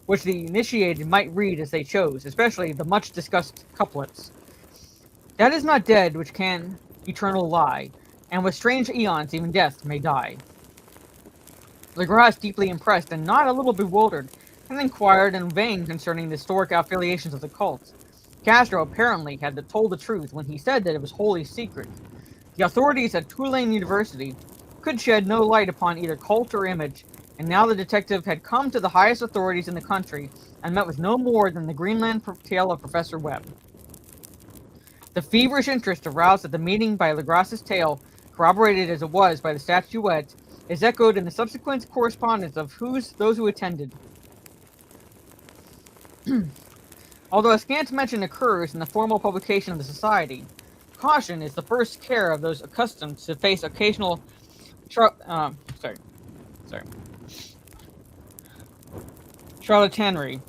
which the initiated might read as they chose, especially the much-discussed couplets. That is not dead which can eternal lie, and with strange eons even death may die. Legrasse, deeply impressed and not a little bewildered, and inquired in vain concerning the historic affiliations of the cult. Castro apparently had told the truth when he said that it was wholly secret. The authorities at Tulane University could shed no light upon either cult or image, and now the detective had come to the highest authorities in the country and met with no more than the Greenland tale of Professor Webb. The feverish interest aroused at the meeting by Legrasse's tale, corroborated as it was by the statuette, is echoed in the subsequent correspondence of those who attended. Although a scant mention occurs in the formal publication of the society, caution is the first care of those accustomed to face occasional charlatanery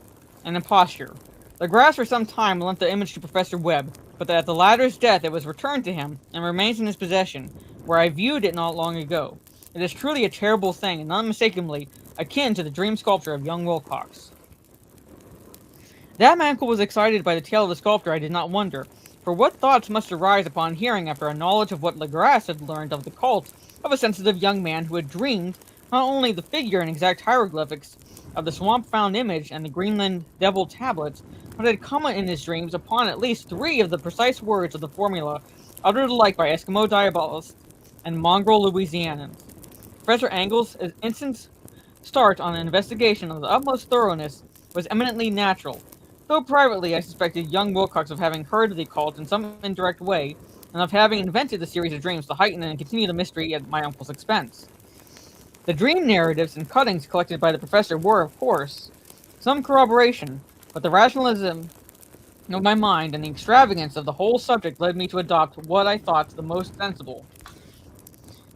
and imposture. Legrasse for some time lent the image to Professor Webb, but that at the latter's death it was returned to him and remains in his possession, where I viewed it not long ago. It is truly a terrible thing, and unmistakably akin to the dream sculpture of young Wilcox. That my uncle was excited by the tale of the sculptor I did not wonder, for what thoughts must arise upon hearing after a knowledge of what Legrasse had learned of the cult of a sensitive young man who had dreamed not only the figure and exact hieroglyphics of the swamp-found image and the Greenland devil tablets, but had come in his dreams upon at least 3 of the precise words of the formula uttered alike by Eskimo diabolists and mongrel Louisianans. Professor Angle's instant start on an investigation of the utmost thoroughness was eminently natural, though privately I suspected young Wilcox of having heard of the occult in some indirect way, and of having invented the series of dreams to heighten and continue the mystery at my uncle's expense. The dream narratives and cuttings collected by the professor were, of course, some corroboration, but the rationalism of my mind and the extravagance of the whole subject led me to adopt what I thought the most sensible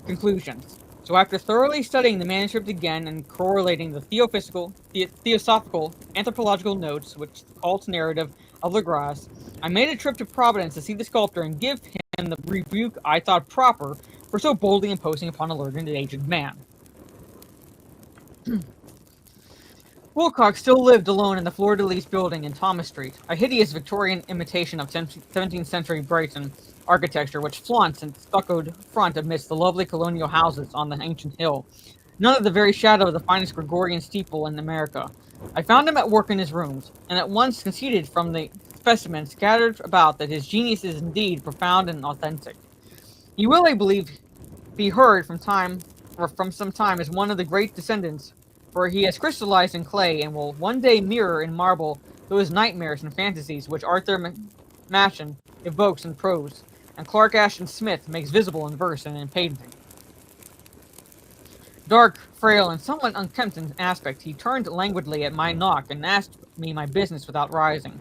conclusions. So after thoroughly studying the manuscript again and correlating the theosophical, anthropological notes which the cult narrative of Legrasse, I made a trip to Providence to see the sculptor and give him the rebuke I thought proper for so boldly imposing upon a learned and aged man. Wilcox still lived alone in the fleur-de-lis building in Thomas Street, a hideous Victorian imitation of 17th century Brighton architecture which flaunts its stuccoed front amidst the lovely colonial houses on the ancient hill, none of the very shadow of the finest Gregorian steeple in America. I found him at work in his rooms, and at once conceded from the specimens scattered about that his genius is indeed profound and authentic. He will, I believe, be heard from some time as one of the great descendants, for he has crystallized in clay and will one day mirror in marble those nightmares and fantasies which Arthur Machen evokes in prose, and Clark Ashton Smith makes visible in verse and in painting. Dark, frail, and somewhat unkempt in aspect, he turned languidly at my knock and asked me my business without rising.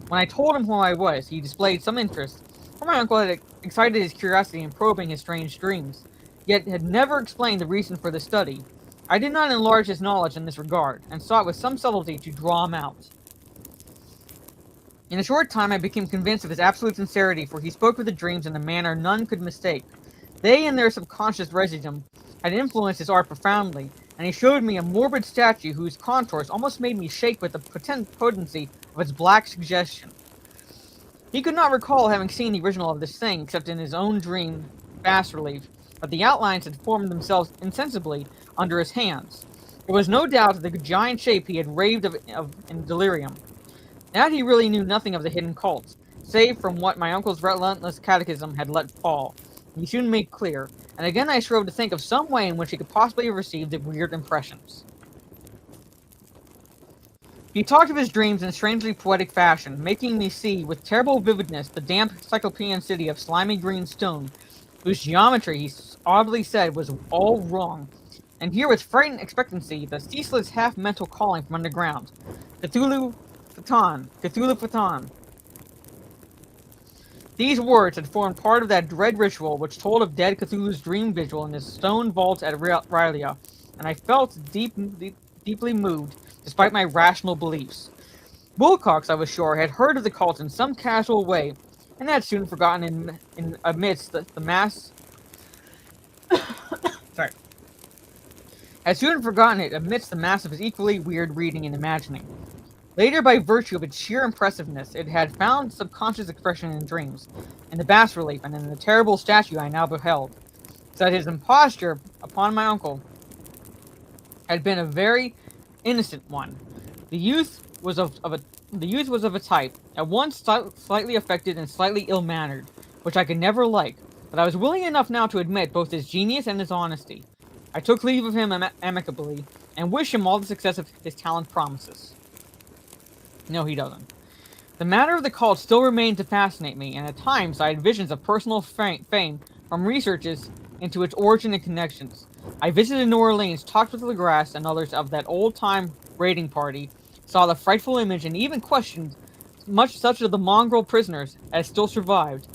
When I told him who I was, he displayed some interest, for my uncle had excited his curiosity in probing his strange dreams, yet had never explained the reason for the study. I did not enlarge his knowledge in this regard, and sought with some subtlety to draw him out. In a short time I became convinced of his absolute sincerity, for he spoke of the dreams in a manner none could mistake. They and their subconscious residuum had influenced his art profoundly, and he showed me a morbid statue whose contours almost made me shake with the potency of its black suggestion. He could not recall having seen the original of this thing except in his own dream bas relief, but the outlines had formed themselves insensibly under his hands. It was no doubt the giant shape he had raved of in delirium. That he really knew nothing of the hidden cults, save from what my uncle's relentless catechism had let fall. He soon made clear, and again I strove to think of some way in which he could possibly have received the weird impressions. He talked of his dreams in a strangely poetic fashion, making me see with terrible vividness the damp cyclopean city of slimy green stone, whose geometry, he oddly said, was all wrong, and hear with frightened expectancy the ceaseless half-mental calling from underground. Cthulhu Phaton, Cthulhu Phaton. These words had formed part of that dread ritual which told of dead Cthulhu's dream vigil in his stone vault at Rylea, and I felt deeply moved, despite my rational beliefs. Wilcox, I was sure, had heard of the cult in some casual way, and had soon forgotten amidst the mass. Had soon forgotten it amidst the mass of his equally weird reading and imagining. Later, by virtue of its sheer impressiveness, it had found subconscious expression in dreams, in the bas relief, and in the terrible statue I now beheld, so that his imposture upon my uncle had been a very innocent one. The youth was of a type, at once slightly affected and slightly ill-mannered, which I could never like, but I was willing enough now to admit both his genius and his honesty. I took leave of him amicably, and wished him all the success of his talent promises. No, he doesn't. The matter of the cult still remained to fascinate me, and at times I had visions of personal fame from researches into its origin and connections. I visited New Orleans, talked with Legrasse and others of that old-time raiding party, saw the frightful image, and even questioned such of the mongrel prisoners as still survived.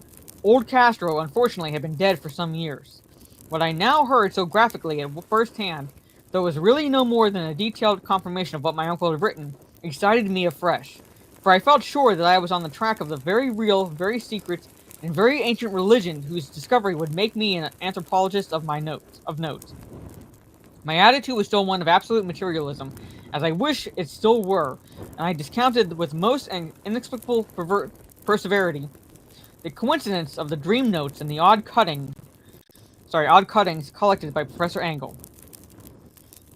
Old Castro, unfortunately, had been dead for some years. What I now heard so graphically at first hand, though it was really no more than a detailed confirmation of what my uncle had written, excited me afresh, for I felt sure that I was on the track of the very real, very secret, and very ancient religion whose discovery would make me an anthropologist of note. My attitude was still one of absolute materialism, as I wish it still were, and I discounted with most inexplicable perseverity the coincidence of the dream notes and the odd cuttings collected by Professor Angle.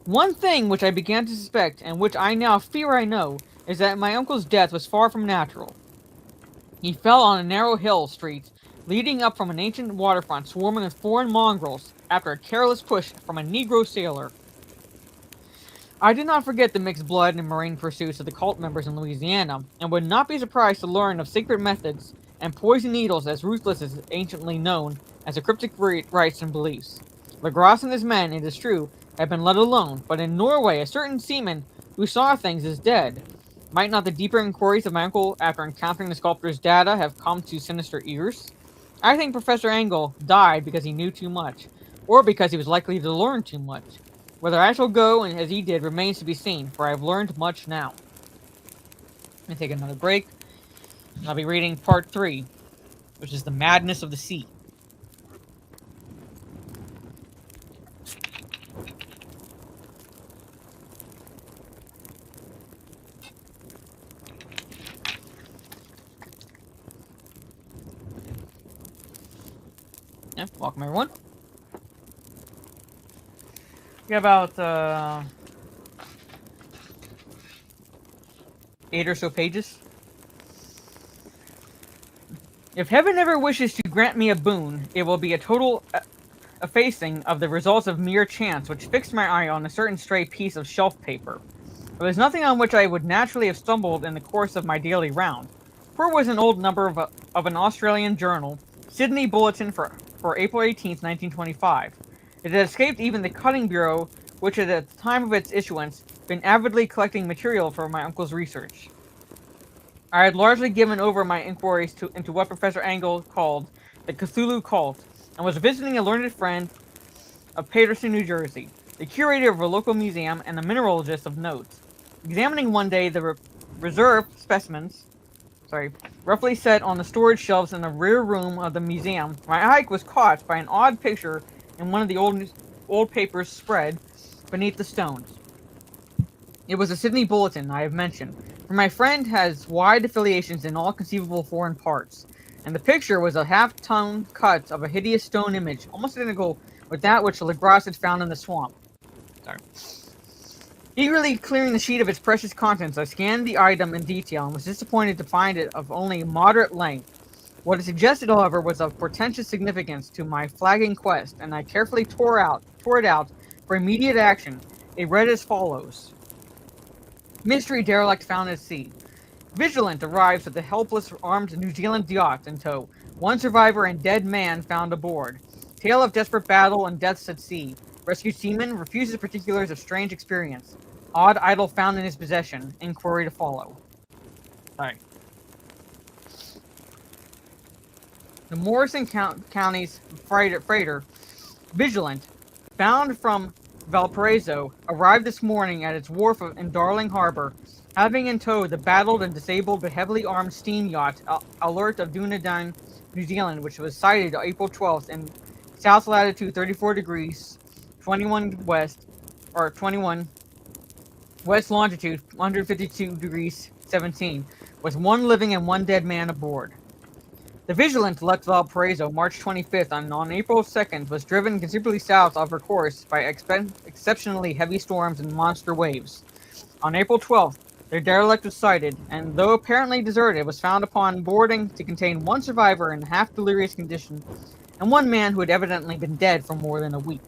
One thing which I began to suspect, and which I now fear I know, is that my uncle's death was far from natural. He fell on a narrow hill street, leading up from an ancient waterfront swarming with foreign mongrels, after a careless push from a Negro sailor. I did not forget the mixed blood and marine pursuits of the cult members in Louisiana, and would not be surprised to learn of secret methods and poison needles as ruthless as anciently known as the cryptic rites and beliefs. Legrasse and his men, it is true, had been let alone, but in Norway a certain seaman who saw things is dead. Might not the deeper inquiries of my uncle after encountering the sculptor's data have come to sinister ears? I think Professor Angle died because he knew too much, or because he was likely to learn too much. Whether I shall go as he did remains to be seen, for I have learned much now. Let me take another break, and I'll be reading part 3, which is The Madness of the Sea. Yeah, welcome everyone. We got about 8 or so pages. If heaven ever wishes to grant me a boon, it will be a total effacing of the results of mere chance which fixed my eye on a certain stray piece of shelf paper. There was nothing on which I would naturally have stumbled in the course of my daily round, for it was an old number of an Australian journal, Sydney Bulletin for April 18th, 1925. It had escaped even the cutting bureau, which had at the time of its issuance been avidly collecting material for my uncle's research. I had largely given over my inquiries into what Professor Angle called the Cthulhu cult, and was visiting a learned friend of Paterson, New Jersey, the curator of a local museum and a mineralogist of note. Examining one day the reserve specimens roughly set on the storage shelves in the rear room of the museum, my eye was caught by an odd picture in one of the old papers spread beneath the stones. It was a Sydney Bulletin I have mentioned, for my friend has wide affiliations in all conceivable foreign parts, and the picture was a half-tone cut of a hideous stone image, almost identical with that which Legrasse had found in the swamp. Sorry. Eagerly clearing the sheet of its precious contents, I scanned the item in detail and was disappointed to find it of only moderate length. What it suggested, however, was of portentous significance to my flagging quest, and I carefully tore it out for immediate action. It read as follows. Mystery derelict found at sea. Vigilant arrives with a helpless armed New Zealand yacht in tow. One survivor and dead man found aboard. Tale of desperate battle and deaths at sea. Rescued seaman refuses particulars of strange experience. Odd idol found in his possession. Inquiry to follow. Sorry. The Morrison County's freighter, Vigilant, bound from Valparaiso, arrived this morning at its wharf in Darling Harbor, having in tow the battled and disabled but heavily armed steam yacht Alert of Dunedin, New Zealand, which was sighted April 12th in south latitude 34 degrees 21 west, or 21 west longitude 152 degrees 17, with one living and one dead man aboard. The Vigilant left Valparaiso March 25th and on April 2nd was driven considerably south of her course by exceptionally heavy storms and monster waves. On April 12th, their derelict was sighted, and though apparently deserted, was found upon boarding to contain one survivor in half-delirious condition and one man who had evidently been dead for more than a week.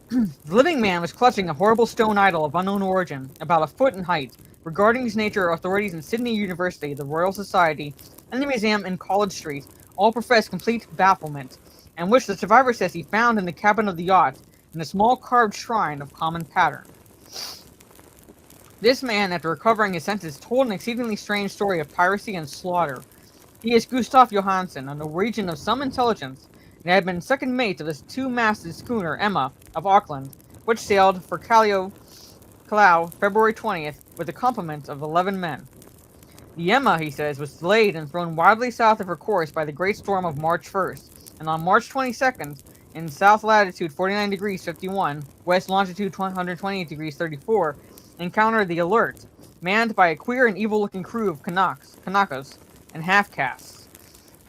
The living man was clutching a horrible stone idol of unknown origin, about a foot in height. Regarding its nature, authorities in Sydney University, the Royal Society, and the museum in College Street all profess complete bafflement, and which the survivor says he found in the cabin of the yacht in a small carved shrine of common pattern. This man, after recovering his senses, told an exceedingly strange story of piracy and slaughter. He is Gustav Johansen, a Norwegian of some intelligence, and had been second mate of this two-masted schooner Emma of Auckland, which sailed for Callao February 20th with a complement of 11 men. The Emma, he says, was delayed and thrown wildly south of her course by the great storm of March 1st, and on March 22nd, in south latitude 49 degrees 51, west longitude 128 degrees 34, encountered the Alert, manned by a queer and evil-looking crew of Kanakas and half-castes.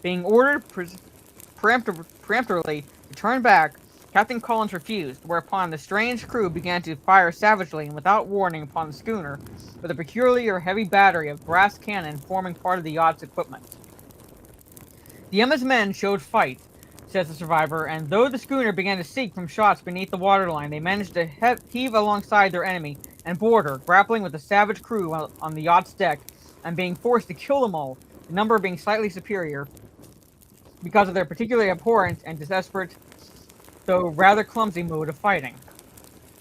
Being ordered peremptorily to turn back, Captain Collins refused, whereupon the strange crew began to fire savagely and without warning upon the schooner, with a peculiar heavy battery of brass cannon forming part of the yacht's equipment. The Emma's men showed fight, says the survivor, and though the schooner began to sink from shots beneath the waterline, they managed to heave alongside their enemy and board her, grappling with the savage crew on the yacht's deck, and being forced to kill them all, the number being slightly superior, because of their particularly abhorrent and desperate, though rather clumsy mode of fighting.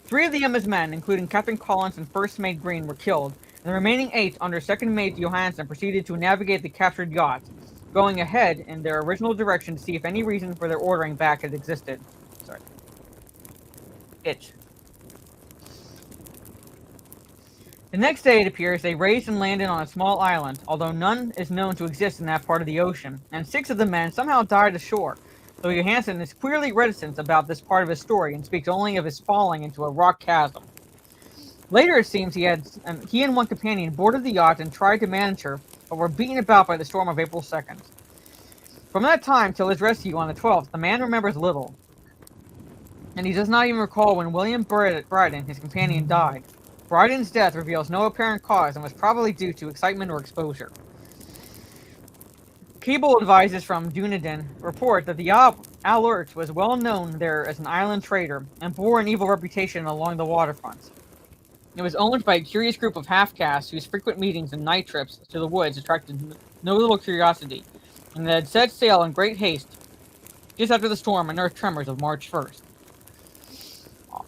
3 of the Emma's men, including Captain Collins and First Mate Green, were killed, and the remaining 8 under Second Mate Johansen proceeded to navigate the captured yacht, going ahead in their original direction to see if any reason for their ordering back had existed. The next day, it appears, they raised and landed on a small island, although none is known to exist in that part of the ocean, and 6 of the men somehow died ashore, though Johansen is clearly reticent about this part of his story and speaks only of his falling into a rock chasm. Later, it seems he and one companion boarded the yacht and tried to manage her, but were beaten about by the storm of April 2nd. From that time till his rescue on the 12th, the man remembers little, and he does not even recall when William Bryden, his companion, died. Bryden's death reveals no apparent cause and was probably due to excitement or exposure. Cable advices from Dunedin report that the Alert was well known there as an island trader and bore an evil reputation along the waterfront. It was owned by a curious group of half-castes whose frequent meetings and night trips to the woods attracted no little curiosity, and they had set sail in great haste just after the storm and earth tremors of March 1st.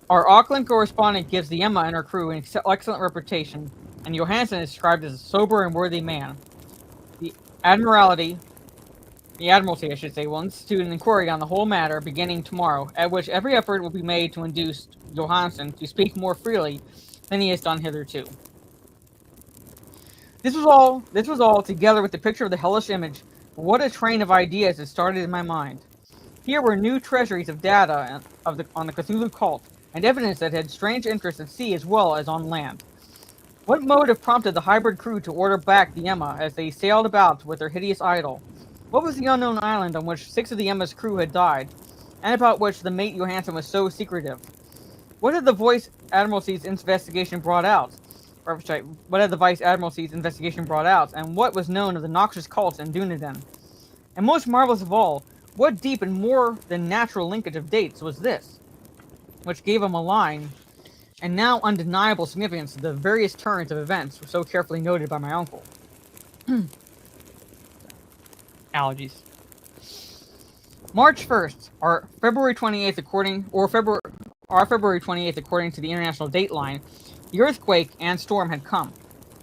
Our Auckland correspondent gives the Emma and her crew an excellent reputation, and Johansen is described as a sober and worthy man. The Admiralty, will institute an inquiry on the whole matter beginning tomorrow, at which every effort will be made to induce Johansen to speak more freely than he has done hitherto. This was all together with the picture of the hellish image. What a train of ideas it started in my mind. Here were new treasuries of data on the Cthulhu cult, and evidence that had strange interests at sea as well as on land. What motive prompted the hybrid crew to order back the Emma as they sailed about with their hideous idol? What was the unknown island on which 6 of the Emma's crew had died, and about which the mate Johansson was so secretive? What had the Vice Admiralty's investigation brought out? What had the Vice Admiralty's investigation brought out, and what was known of the noxious cult in Dunedin? And most marvelous of all, what deep and more than natural linkage of dates was this, which gave a malign and now undeniable significance to the various turns of events so carefully noted by my uncle? Allergies. March 1st, or February 28th according to the international dateline, the earthquake and storm had come.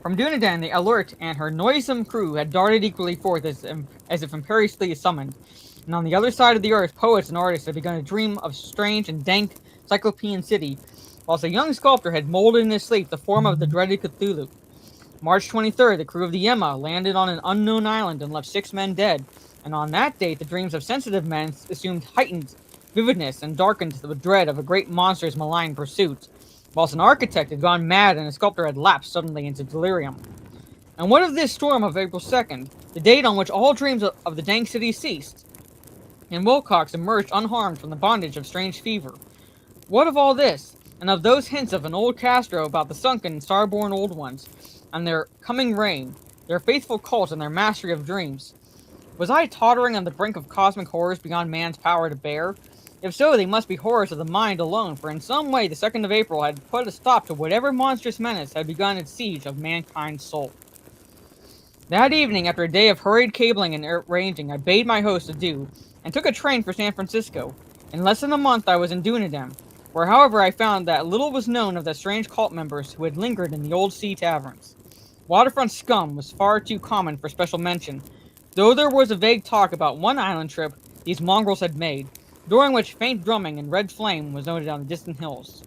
From Dunedin, the Alert and her noisome crew had darted equally forth as if imperiously summoned, and on the other side of the earth, poets and artists had begun to dream of strange and dank Cyclopean city, whilst a young sculptor had molded in his sleep the form of the dreaded Cthulhu. March 23rd, the crew of the Emma landed on an unknown island and left 6 men dead, and on that date the dreams of sensitive men assumed heightened vividness and darkened with dread of a great monster's malign pursuit, whilst an architect had gone mad and a sculptor had lapsed suddenly into delirium. And what of this storm of April 2nd, the date on which all dreams of the dank city ceased, and Wilcox emerged unharmed from the bondage of strange fever? What of all this, and of those hints of an old Castro about the sunken, star-born old ones, and their coming reign, their faithful cult and their mastery of dreams? Was I tottering on the brink of cosmic horrors beyond man's power to bear? If so, they must be horrors of the mind alone, for in some way the 2nd of April had put a stop to whatever monstrous menace had begun its siege of mankind's soul. That evening, after a day of hurried cabling and arranging, I bade my host adieu, and took a train for San Francisco. In less than a month I was in Dunedin, where however I found that little was known of the strange cult members who had lingered in the old sea taverns. Waterfront scum was far too common for special mention, though there was a vague talk about one island trip these mongrels had made, during which faint drumming and red flame was noted on the distant hills.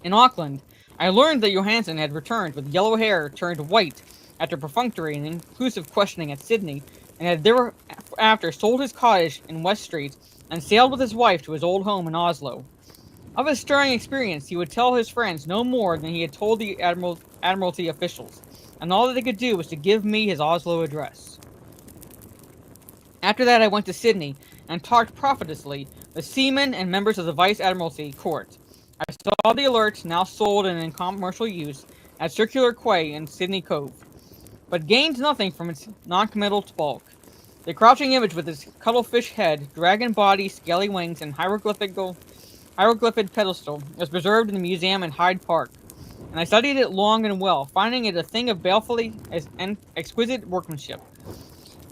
In Auckland, I learned that Johansson had returned with yellow hair turned white after perfunctory and inclusive questioning at Sydney, and had thereafter sold his cottage in West Street and sailed with his wife to his old home in Oslo. Of his stirring experience, he would tell his friends no more than he had told the Admiralty officials, and all that they could do was to give me his Oslo address. After that I went to Sydney, and talked profitously with seamen and members of the Vice Admiralty Court. I saw the Alert, now sold and in commercial use, at Circular Quay in Sydney Cove, but gained nothing from its non-committal bulk. The crouching image with its cuttlefish head, dragon body, scaly wings, and hieroglyphic pedestal was preserved in the museum in Hyde Park, and I studied it long and well, finding it a thing of balefully and exquisite workmanship,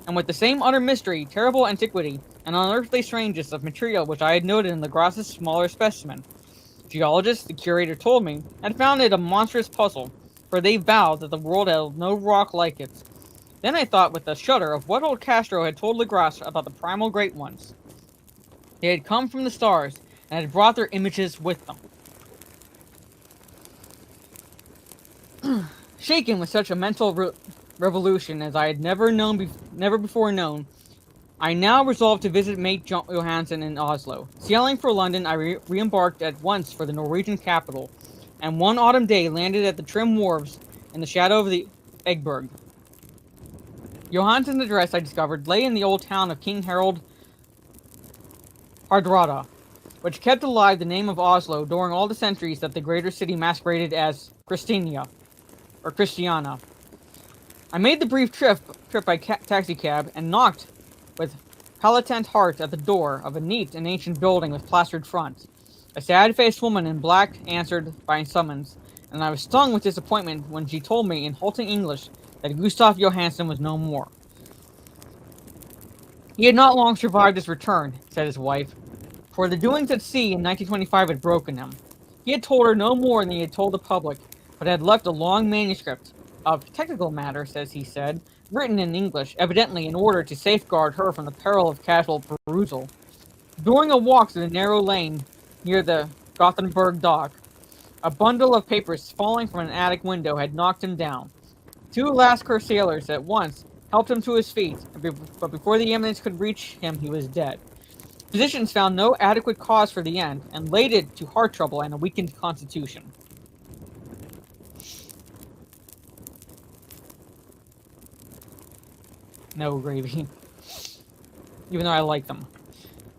and with the same utter mystery, terrible antiquity, and unearthly strangeness of material which I had noted in Legrasse's smaller specimen. Geologists, the curator told me, had found it a monstrous puzzle, for they vowed that the world held no rock like it. Then I thought with a shudder of what old Castro had told Legrasse about the primal great ones. They had come from the stars, and had brought their images with them. Shaken with such a mental revolution as I had never before known, I now resolved to visit mate Johansson in Oslo. Sailing for London, I re-embarked at once for the Norwegian capital, and one autumn day landed at the trim wharves in the shadow of the Egberg. Johansson's address, I discovered, lay in the old town of King Harold Hardrada, which kept alive the name of Oslo during all the centuries that the greater city masqueraded as Christiania. I made the brief trip by taxicab and knocked with palpitant heart at the door of a neat and ancient building with plastered front. A sad-faced woman in black answered by summons, and I was stung with disappointment when she told me in halting English that Gustav Johansson was no more. He had not long survived his return, said his wife, for the doings at sea in 1925 had broken him. He had told her no more than he had told the public, but had left a long manuscript of technical matter, says he said, written in English, evidently in order to safeguard her from the peril of casual perusal. During a walk through the narrow lane near the Gothenburg dock, a bundle of papers falling from an attic window had knocked him down. 2 Lascar sailors at once helped him to his feet, but before the ambulance could reach him, he was dead. Physicians found no adequate cause for the end, and laid it to heart trouble and a weakened constitution. No gravy. Even though I like them.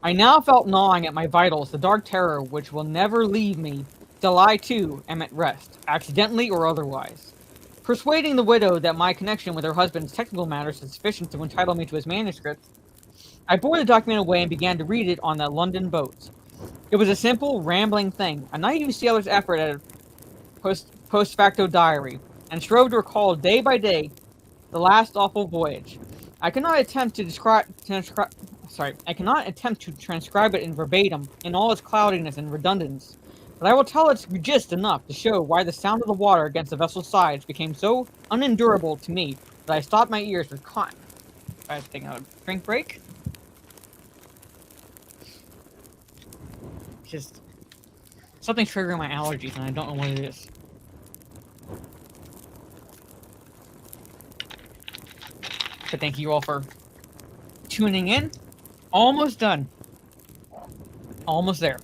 I now felt gnawing at my vitals the dark terror which will never leave me till I, too, am at rest, accidentally or otherwise. Persuading the widow that my connection with her husband's technical matters is sufficient to entitle me to his manuscript, I bore the document away and began to read it on that London boat. It was a simple, rambling thing, a naive sailor's effort at a post facto diary, and strove to recall day by day the last awful voyage. I cannot attempt to transcribe it in verbatim in all its cloudiness and redundance, but I will tell its gist enough to show why the sound of the water against the vessel's sides became so unendurable to me that I stopped my ears with cotton. I have to take a drink break. Just something's triggering my allergies, and I don't know what it is. But thank you all for tuning in. Almost done. Almost there.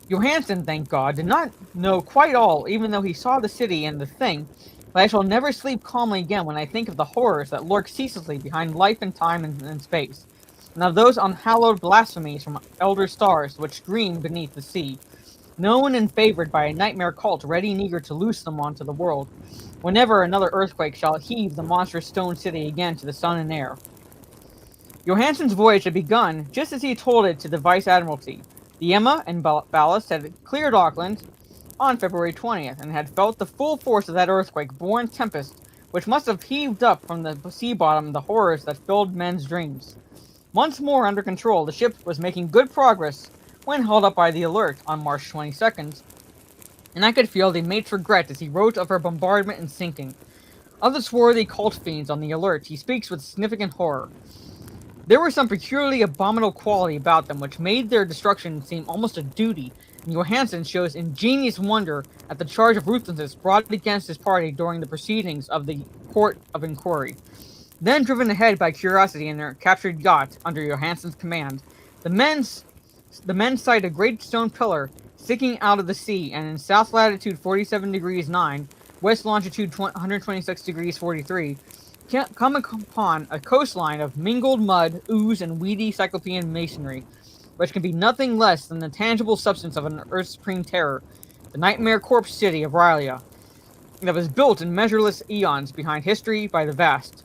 Johansen, thank God, did not know quite all, even though he saw the city and the thing, but I shall never sleep calmly again when I think of the horrors that lurk ceaselessly behind life and time and space, and of those unhallowed blasphemies from elder stars which dream beneath the sea, known and favored by a nightmare cult ready and eager to loose them onto the world, whenever another earthquake shall heave the monstrous stone city again to the sun and air. Johansen's voyage had begun just as he told it to the Vice Admiralty. The Emma and Ballast had cleared Auckland on February 20th, and had felt the full force of that earthquake-born tempest which must have heaved up from the sea bottom the horrors that filled men's dreams. Once more under control, the ship was making good progress when held up by the Alert on March 22nd, and I could feel the mate's regret as he wrote of her bombardment and sinking. Of the swarthy cult fiends on the Alert, he speaks with significant horror. There was some peculiarly abominable quality about them which made their destruction seem almost a duty, and Johansen shows ingenious wonder at the charge of ruthlessness brought against his party during the proceedings of the Court of Inquiry. Then driven ahead by curiosity in their captured yacht under Johansen's command, the men sight a great stone pillar sticking out of the sea, and in south latitude 47 degrees 9, west longitude 126 degrees 43, come upon a coastline of mingled mud, ooze, and weedy cyclopean masonry, which can be nothing less than the tangible substance of an Earth's supreme terror, the nightmare corpse city of Rylea, that was built in measureless eons behind history by the vast,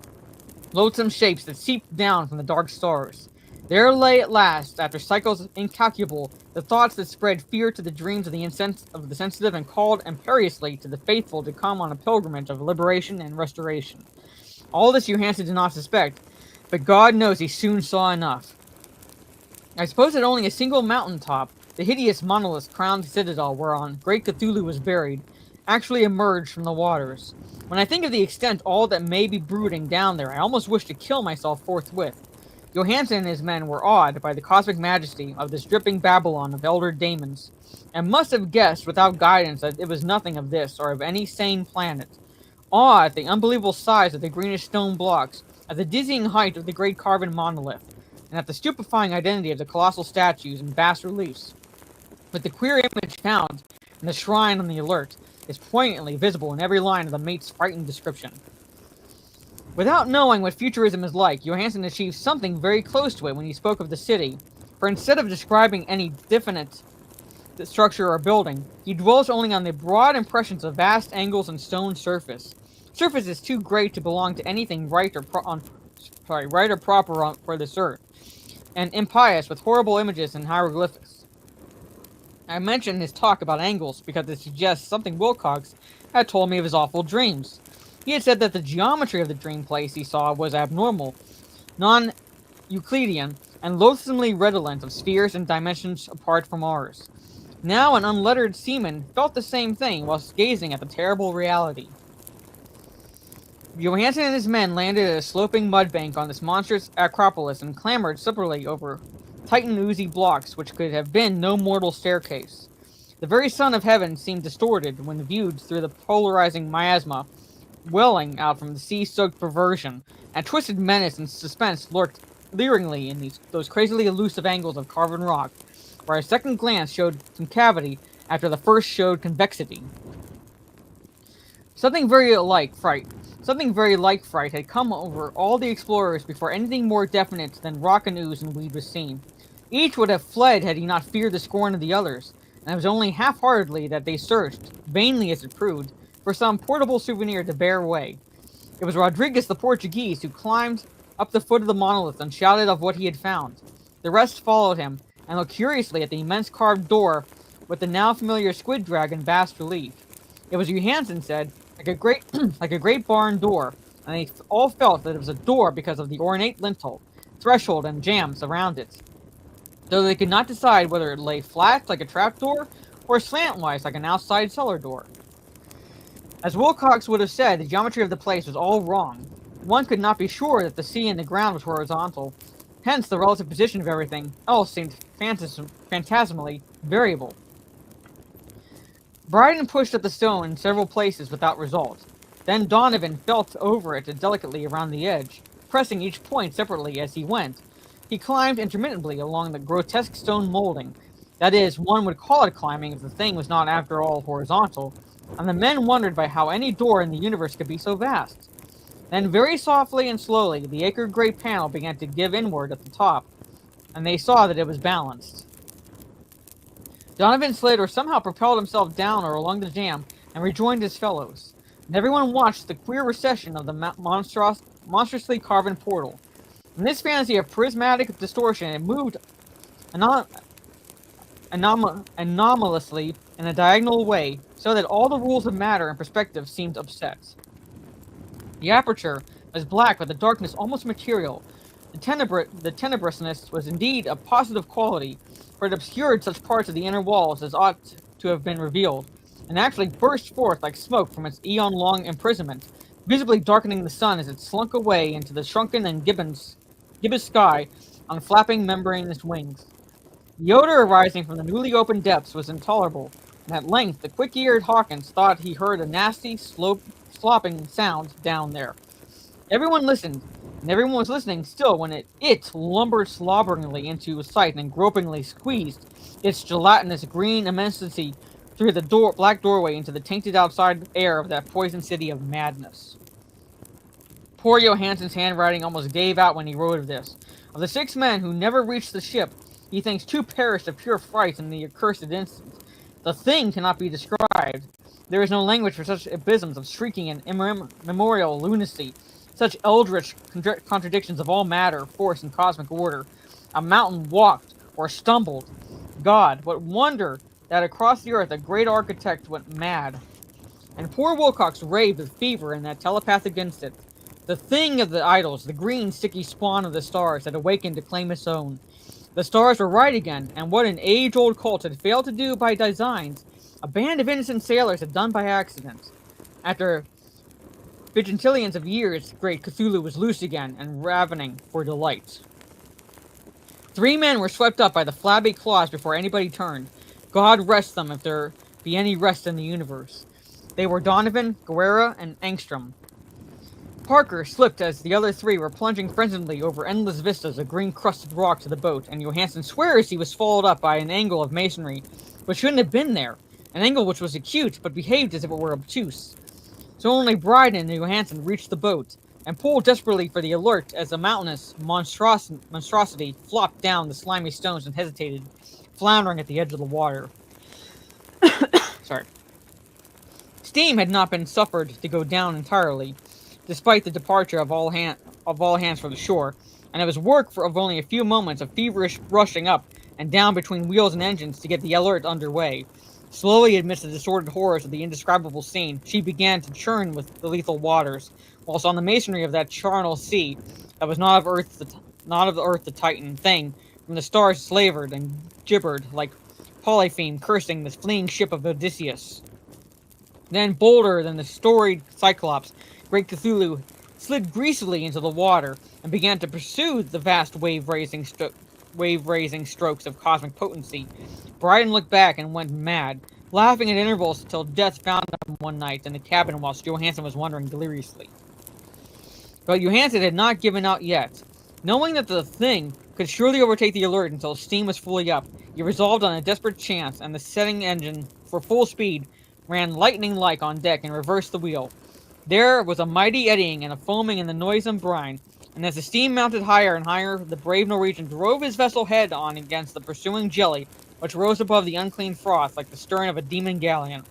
loathsome shapes that seeped down from the dark stars. There lay at last, after cycles incalculable, the thoughts that spread fear to the dreams of the sensitive and called imperiously to the faithful to come on a pilgrimage of liberation and restoration. All this Johansen did not suspect, but God knows he soon saw enough. I suppose that only a single mountaintop, the hideous monolith-crowned citadel whereon great Cthulhu was buried, actually emerged from the waters. When I think of the extent all that may be brooding down there, I almost wish to kill myself forthwith. Johansen and his men were awed by the cosmic majesty of this dripping Babylon of elder daemons, and must have guessed without guidance that it was nothing of this or of any sane planet. Awe at the unbelievable size of the greenish stone blocks, at the dizzying height of the great carven monolith, and at the stupefying identity of the colossal statues and bas reliefs. But the queer image found in the shrine on the Alert is poignantly visible in every line of the mate's frightened description. Without knowing what futurism is like, Johansen achieved something very close to it when he spoke of the city, for instead of describing any definite structure or building, he dwells only on the broad impressions of vast angles and stone surface. Surface is too great to belong to anything right or proper for this earth, and impious with horrible images and hieroglyphics. I mention his talk about angles because it suggests something Wilcox had told me of his awful dreams. He had said that the geometry of the dream place he saw was abnormal, non-Euclidean, and loathsomely redolent of spheres and dimensions apart from ours. Now an unlettered seaman felt the same thing whilst gazing at the terrible reality. Johansen and his men landed at a sloping mud bank on this monstrous acropolis and clambered slipperily over Titan oozy blocks which could have been no mortal staircase. The very sun of heaven seemed distorted when viewed through the polarizing miasma welling out from the sea-soaked perversion, and twisted menace and suspense lurked leeringly in those crazily elusive angles of carven rock, where a second glance showed concavity after the first showed convexity. Something very like fright had come over all the explorers before anything more definite than rock and ooze and weed was seen. Each would have fled had he not feared the scorn of the others, and it was only half-heartedly that they searched, vainly as it proved, for some portable souvenir to bear away. It was Rodriguez the Portuguese who climbed up the foot of the monolith and shouted of what he had found. The rest followed him, and looked curiously at the immense carved door with the now familiar squid dragon bas relief. It was, Johansen said, like a great barn door, and they all felt that it was a door because of the ornate lintel, threshold, and jambs around it, though they could not decide whether it lay flat like a trapdoor or slantwise like an outside cellar door. As Wilcox would have said, the geometry of the place was all wrong. One could not be sure that the sea and the ground was horizontal. Hence, the relative position of everything else seemed phantasmally variable. Bryden pushed at the stone in several places without result. Then Donovan felt over it delicately around the edge, pressing each point separately as he went. He climbed intermittently along the grotesque stone molding. That is, one would call it climbing if the thing was not after all horizontal, and the men wondered by how any door in the universe could be so vast. Then very softly and slowly, the acre-great panel began to give inward at the top, and they saw that it was balanced. Donovan slid or somehow propelled himself down or along the jamb and rejoined his fellows, and everyone watched the queer recession of the monstrously carven portal. In this fantasy of prismatic distortion, it moved anomalously in a diagonal way, so that all the rules of matter and perspective seemed upset. The aperture was black with a darkness almost material. The tenebrousness was indeed a positive quality, for it obscured such parts of the inner walls as ought to have been revealed, and actually burst forth like smoke from its eon-long imprisonment, visibly darkening the sun as it slunk away into the shrunken and gibbous sky on flapping membranous wings. The odor arising from the newly opened depths was intolerable, and at length the quick-eared Hawkins thought he heard a nasty, slopping sound down there. Everyone listened, and everyone was listening still when it lumbered slobberingly into sight and gropingly squeezed its gelatinous green immensity through the black doorway into the tainted outside air of that poison city of madness. Poor Johansen's handwriting almost gave out when he wrote of this. Of the 6 men who never reached the ship, he thinks 2 perished of pure fright in the accursed instant. The thing cannot be described. There is no language for such abysms of shrieking and immemorial lunacy, such eldritch contradictions of all matter, force, and cosmic order. A mountain walked or stumbled. God, what wonder that across the earth a great architect went mad. And poor Wilcox raved with fever in that telepathic instant. The thing of the idols, the green, sticky spawn of the stars, had awakened to claim its own. The stars were right again, and what an age-old cult had failed to do by designs, a band of innocent sailors had done by accident. After vigintillions of years, great Cthulhu was loose again and ravening for delight. 3 men were swept up by the flabby claws before anybody turned. God rest them if there be any rest in the universe. They were Donovan, Guerra, and Angstrom. Parker slipped as the other 3 were plunging frenziedly over endless vistas of green-crusted rock to the boat, and Johansen swears he was followed up by an angle of masonry which shouldn't have been there, an angle which was acute but behaved as if it were obtuse. So only Bryden and Johansen reached the boat, and pulled desperately for the alert as a mountainous monstrosity flopped down the slimy stones and hesitated, floundering at the edge of the water. Sorry. Steam had not been suffered to go down entirely, despite the departure of all hands from the shore, and it was work of only a few moments of feverish rushing up and down between wheels and engines to get the alert under way. Slowly, amidst the disordered horrors of the indescribable scene, she began to churn with the lethal waters, whilst on the masonry of that charnel sea, that was not of the earth the Titan thing, from the stars slavered and gibbered like Polypheme cursing the fleeing ship of Odysseus. Then, bolder than the storied Cyclops, great Cthulhu slid greasily into the water and began to pursue the vast wave-raising strokes of cosmic potency, Brian looked back and went mad, laughing at intervals until death found him one night in the cabin whilst Johansson was wandering deliriously. But Johansson had not given out yet. Knowing that the thing could surely overtake the alert until steam was fully up, he resolved on a desperate chance, and the setting engine for full speed ran lightning-like on deck and reversed the wheel. There was a mighty eddying and a foaming in the noisome brine, and as the steam mounted higher and higher, the brave Norwegian drove his vessel head on against the pursuing jelly, which rose above the unclean froth like the stern of a demon galleon.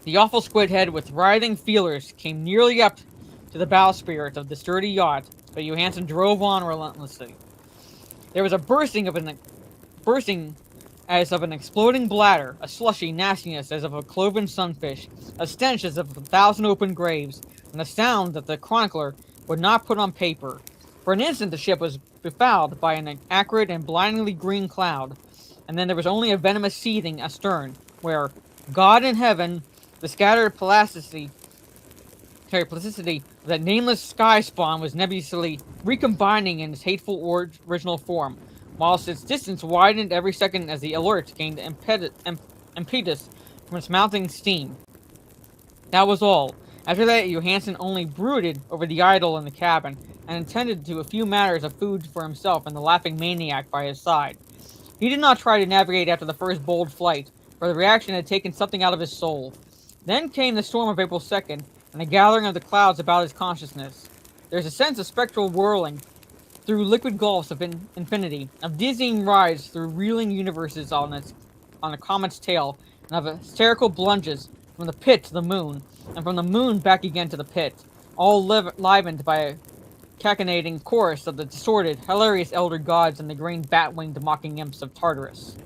The awful squid head with writhing feelers came nearly up to the bowsprit of the sturdy yacht, but Johansson drove on relentlessly. There was a bursting as of an exploding bladder, a slushy nastiness as of a cloven sunfish, a stench as of 1,000 open graves, and a sound that the chronicler would not put on paper. For an instant the ship was befouled by an acrid and blindingly green cloud, and then there was only a venomous seething astern, where God in heaven, the scattered plasticity of that nameless sky spawn was nebulously recombining in its hateful original form, whilst its distance widened every second as the alert gained impetus from its mounting steam. That was all. After that, Johansson only brooded over the idol in the cabin, and attended to a few matters of food for himself and the laughing maniac by his side. He did not try to navigate after the first bold flight, for the reaction had taken something out of his soul. Then came the storm of April 2nd, and a gathering of the clouds about his consciousness. There is a sense of spectral whirling through liquid gulfs of infinity, of dizzying rides through reeling universes on a comet's tail, and of hysterical plunges from the pit to the moon, and from the moon back again to the pit, all livened by a cachinnating chorus of the distorted, hilarious elder gods and the green bat-winged mocking imps of Tartarus.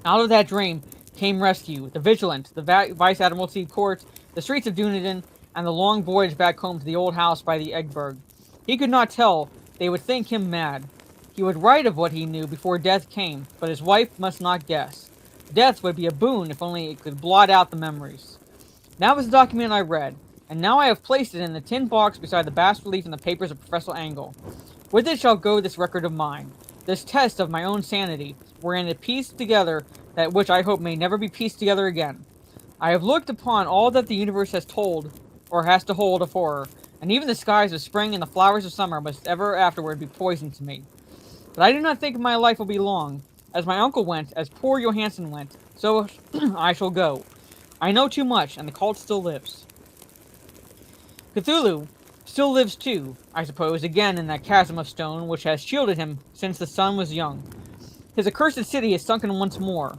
Out of that dream came rescue, the Vigilant, the Vice Admiralty Court, the streets of Dunedin, and the long voyage back home to the old house by the Eggberg. He could not tell. They would think him mad. He would write of what he knew before death came, but his wife must not guess. Death would be a boon if only it could blot out the memories. That was the document I read, and now I have placed it in the tin box beside the bas-relief in the papers of Professor Angle. With it shall go this record of mine, this test of my own sanity, wherein it pieced together that which I hope may never be pieced together again. I have looked upon all that the universe has told, or has to hold of horror, and even the skies of spring and the flowers of summer must ever afterward be poison to me. But I do not think my life will be long. As my uncle went, as poor Johansson went, so I shall go. I know too much, and the cult still lives. Cthulhu still lives too, I suppose, again in that chasm of stone which has shielded him since the sun was young. His accursed city is sunken once more,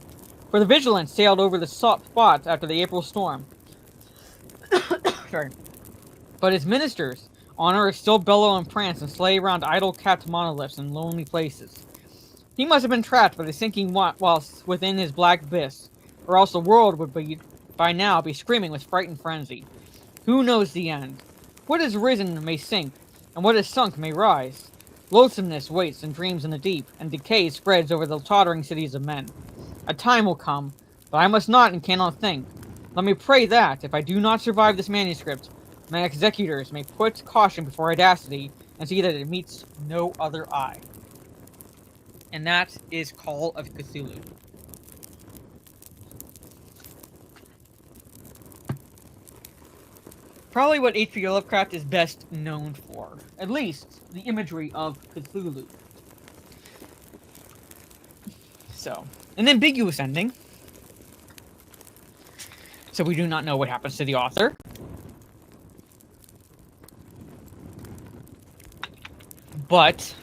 for the Vigilant sailed over the spot after the April storm. Sorry. But his ministers on earth still bellow and prance and slay around idol-capped monoliths in lonely places. He must have been trapped by the sinking whilst within his black abyss, or else the world would by now be screaming with fright and frenzy. Who knows the end? What has risen may sink, and what has sunk may rise. Loathsomeness waits and dreams in the deep, and decay spreads over the tottering cities of men. A time will come, but I must not and cannot think. Let me pray that, if I do not survive this manuscript, my executors may put caution before audacity, and see that it meets no other eye. And that is Call of Cthulhu. Probably what HP Lovecraft is best known for. At least, the imagery of Cthulhu. So, an ambiguous ending. So we do not know what happens to the author. But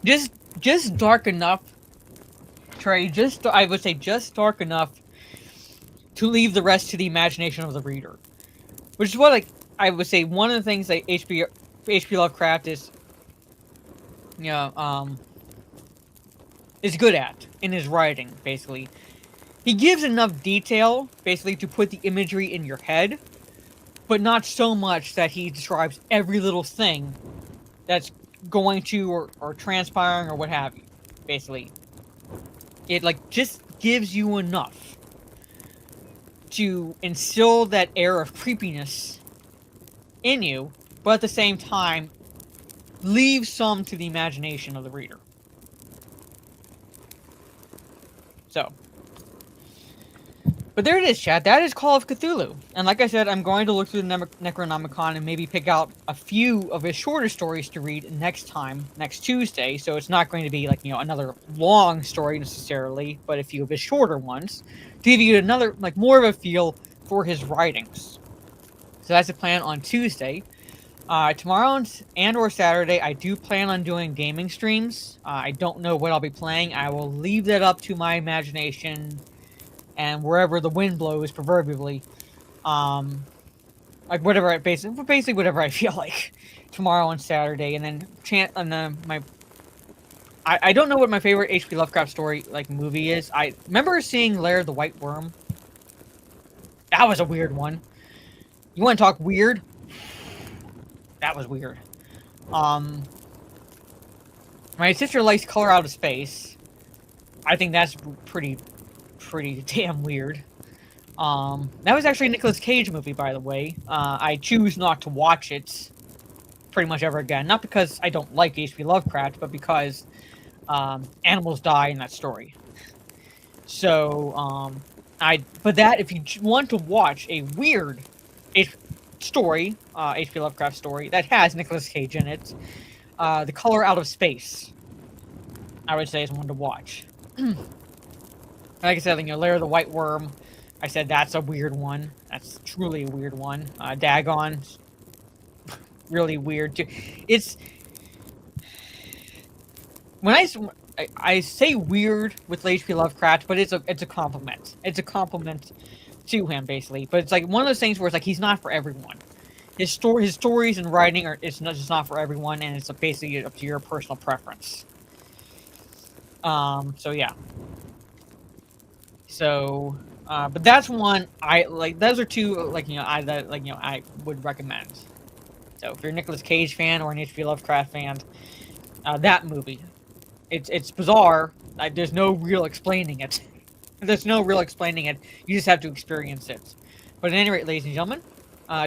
just dark enough, Trey, I would say just dark enough to leave the rest to the imagination of the reader. Which is what I would say one of the things that HP Lovecraft is good at in his writing, basically. He gives enough detail, basically, to put the imagery in your head, but not so much that he describes every little thing that's going to or transpiring or what have you, basically. It, just gives you enough to instill that air of creepiness in you, but at the same time, leave some to the imagination of the reader. So, but there it is, chat. That is Call of Cthulhu. And like I said, I'm going to look through the Necronomicon and maybe pick out a few of his shorter stories to read next Tuesday. So it's not going to be like, another long story necessarily, but a few of his shorter ones to give you another, more of a feel for his writings. So that's the plan on Tuesday. Tomorrow and/or Saturday, I do plan on doing gaming streams. I don't know what I'll be playing. I will leave that up to my imagination and wherever the wind blows, proverbially. Whatever, basically whatever I feel like tomorrow and Saturday, and then I don't know what my favorite HP Lovecraft story movie is. I remember seeing Lair of the White Worm. That was a weird one. You want to talk weird? That was weird. My sister likes Color Out of Space. I think that's pretty damn weird. That was actually a Nicolas Cage movie, by the way. I choose not to watch it pretty much ever again. Not because I don't like H.P. Lovecraft, but because animals die in that story. So, if you want to watch a weird story, H.P. Lovecraft story, that has Nicolas Cage in it, The Color Out of Space, I would say, is one to watch. Like I said, Lair of the White Worm, I said that's a weird one. That's truly a weird one. Dagon, really weird too. It's... When I say weird with H.P. Lovecraft, but it's a compliment. It's a compliment to him, basically. But it's one of those things where it's he's not for everyone. His stories and writing it's just not for everyone, and it's basically up to your personal preference. So yeah. So, but that's one I like. Those are two I would recommend. So if you're a Nicolas Cage fan or an H.P. Lovecraft fan, that movie, it's bizarre. There's no real explaining it. There's no real explaining it. You just have to experience it. But at any rate, ladies and gentlemen,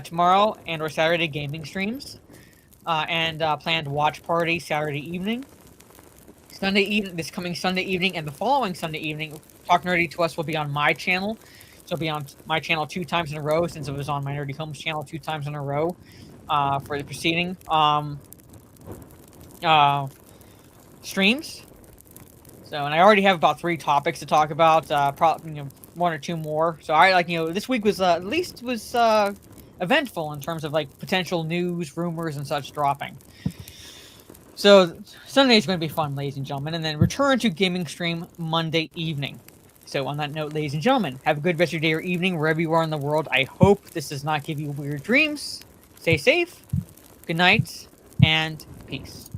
tomorrow and/or Saturday gaming streams, and planned watch party Saturday evening. This coming Sunday evening and the following Sunday evening, Talk Nerdy to Us will be on my channel. So it'll be on my channel 2 times in a row, since it was on my Nerdy Homes channel 2 times in a row for the preceding streams. So, and I already have about 3 topics to talk about, probably 1 or 2 more. So I this week was at least eventful in terms of potential news, rumors, and such dropping. So Sunday's going to be fun, ladies and gentlemen, and then return to gaming stream Monday evening. So on that note, ladies and gentlemen, have a good rest of your day or evening wherever you are in the world. I hope this does not give you weird dreams. Stay safe, good night, and peace.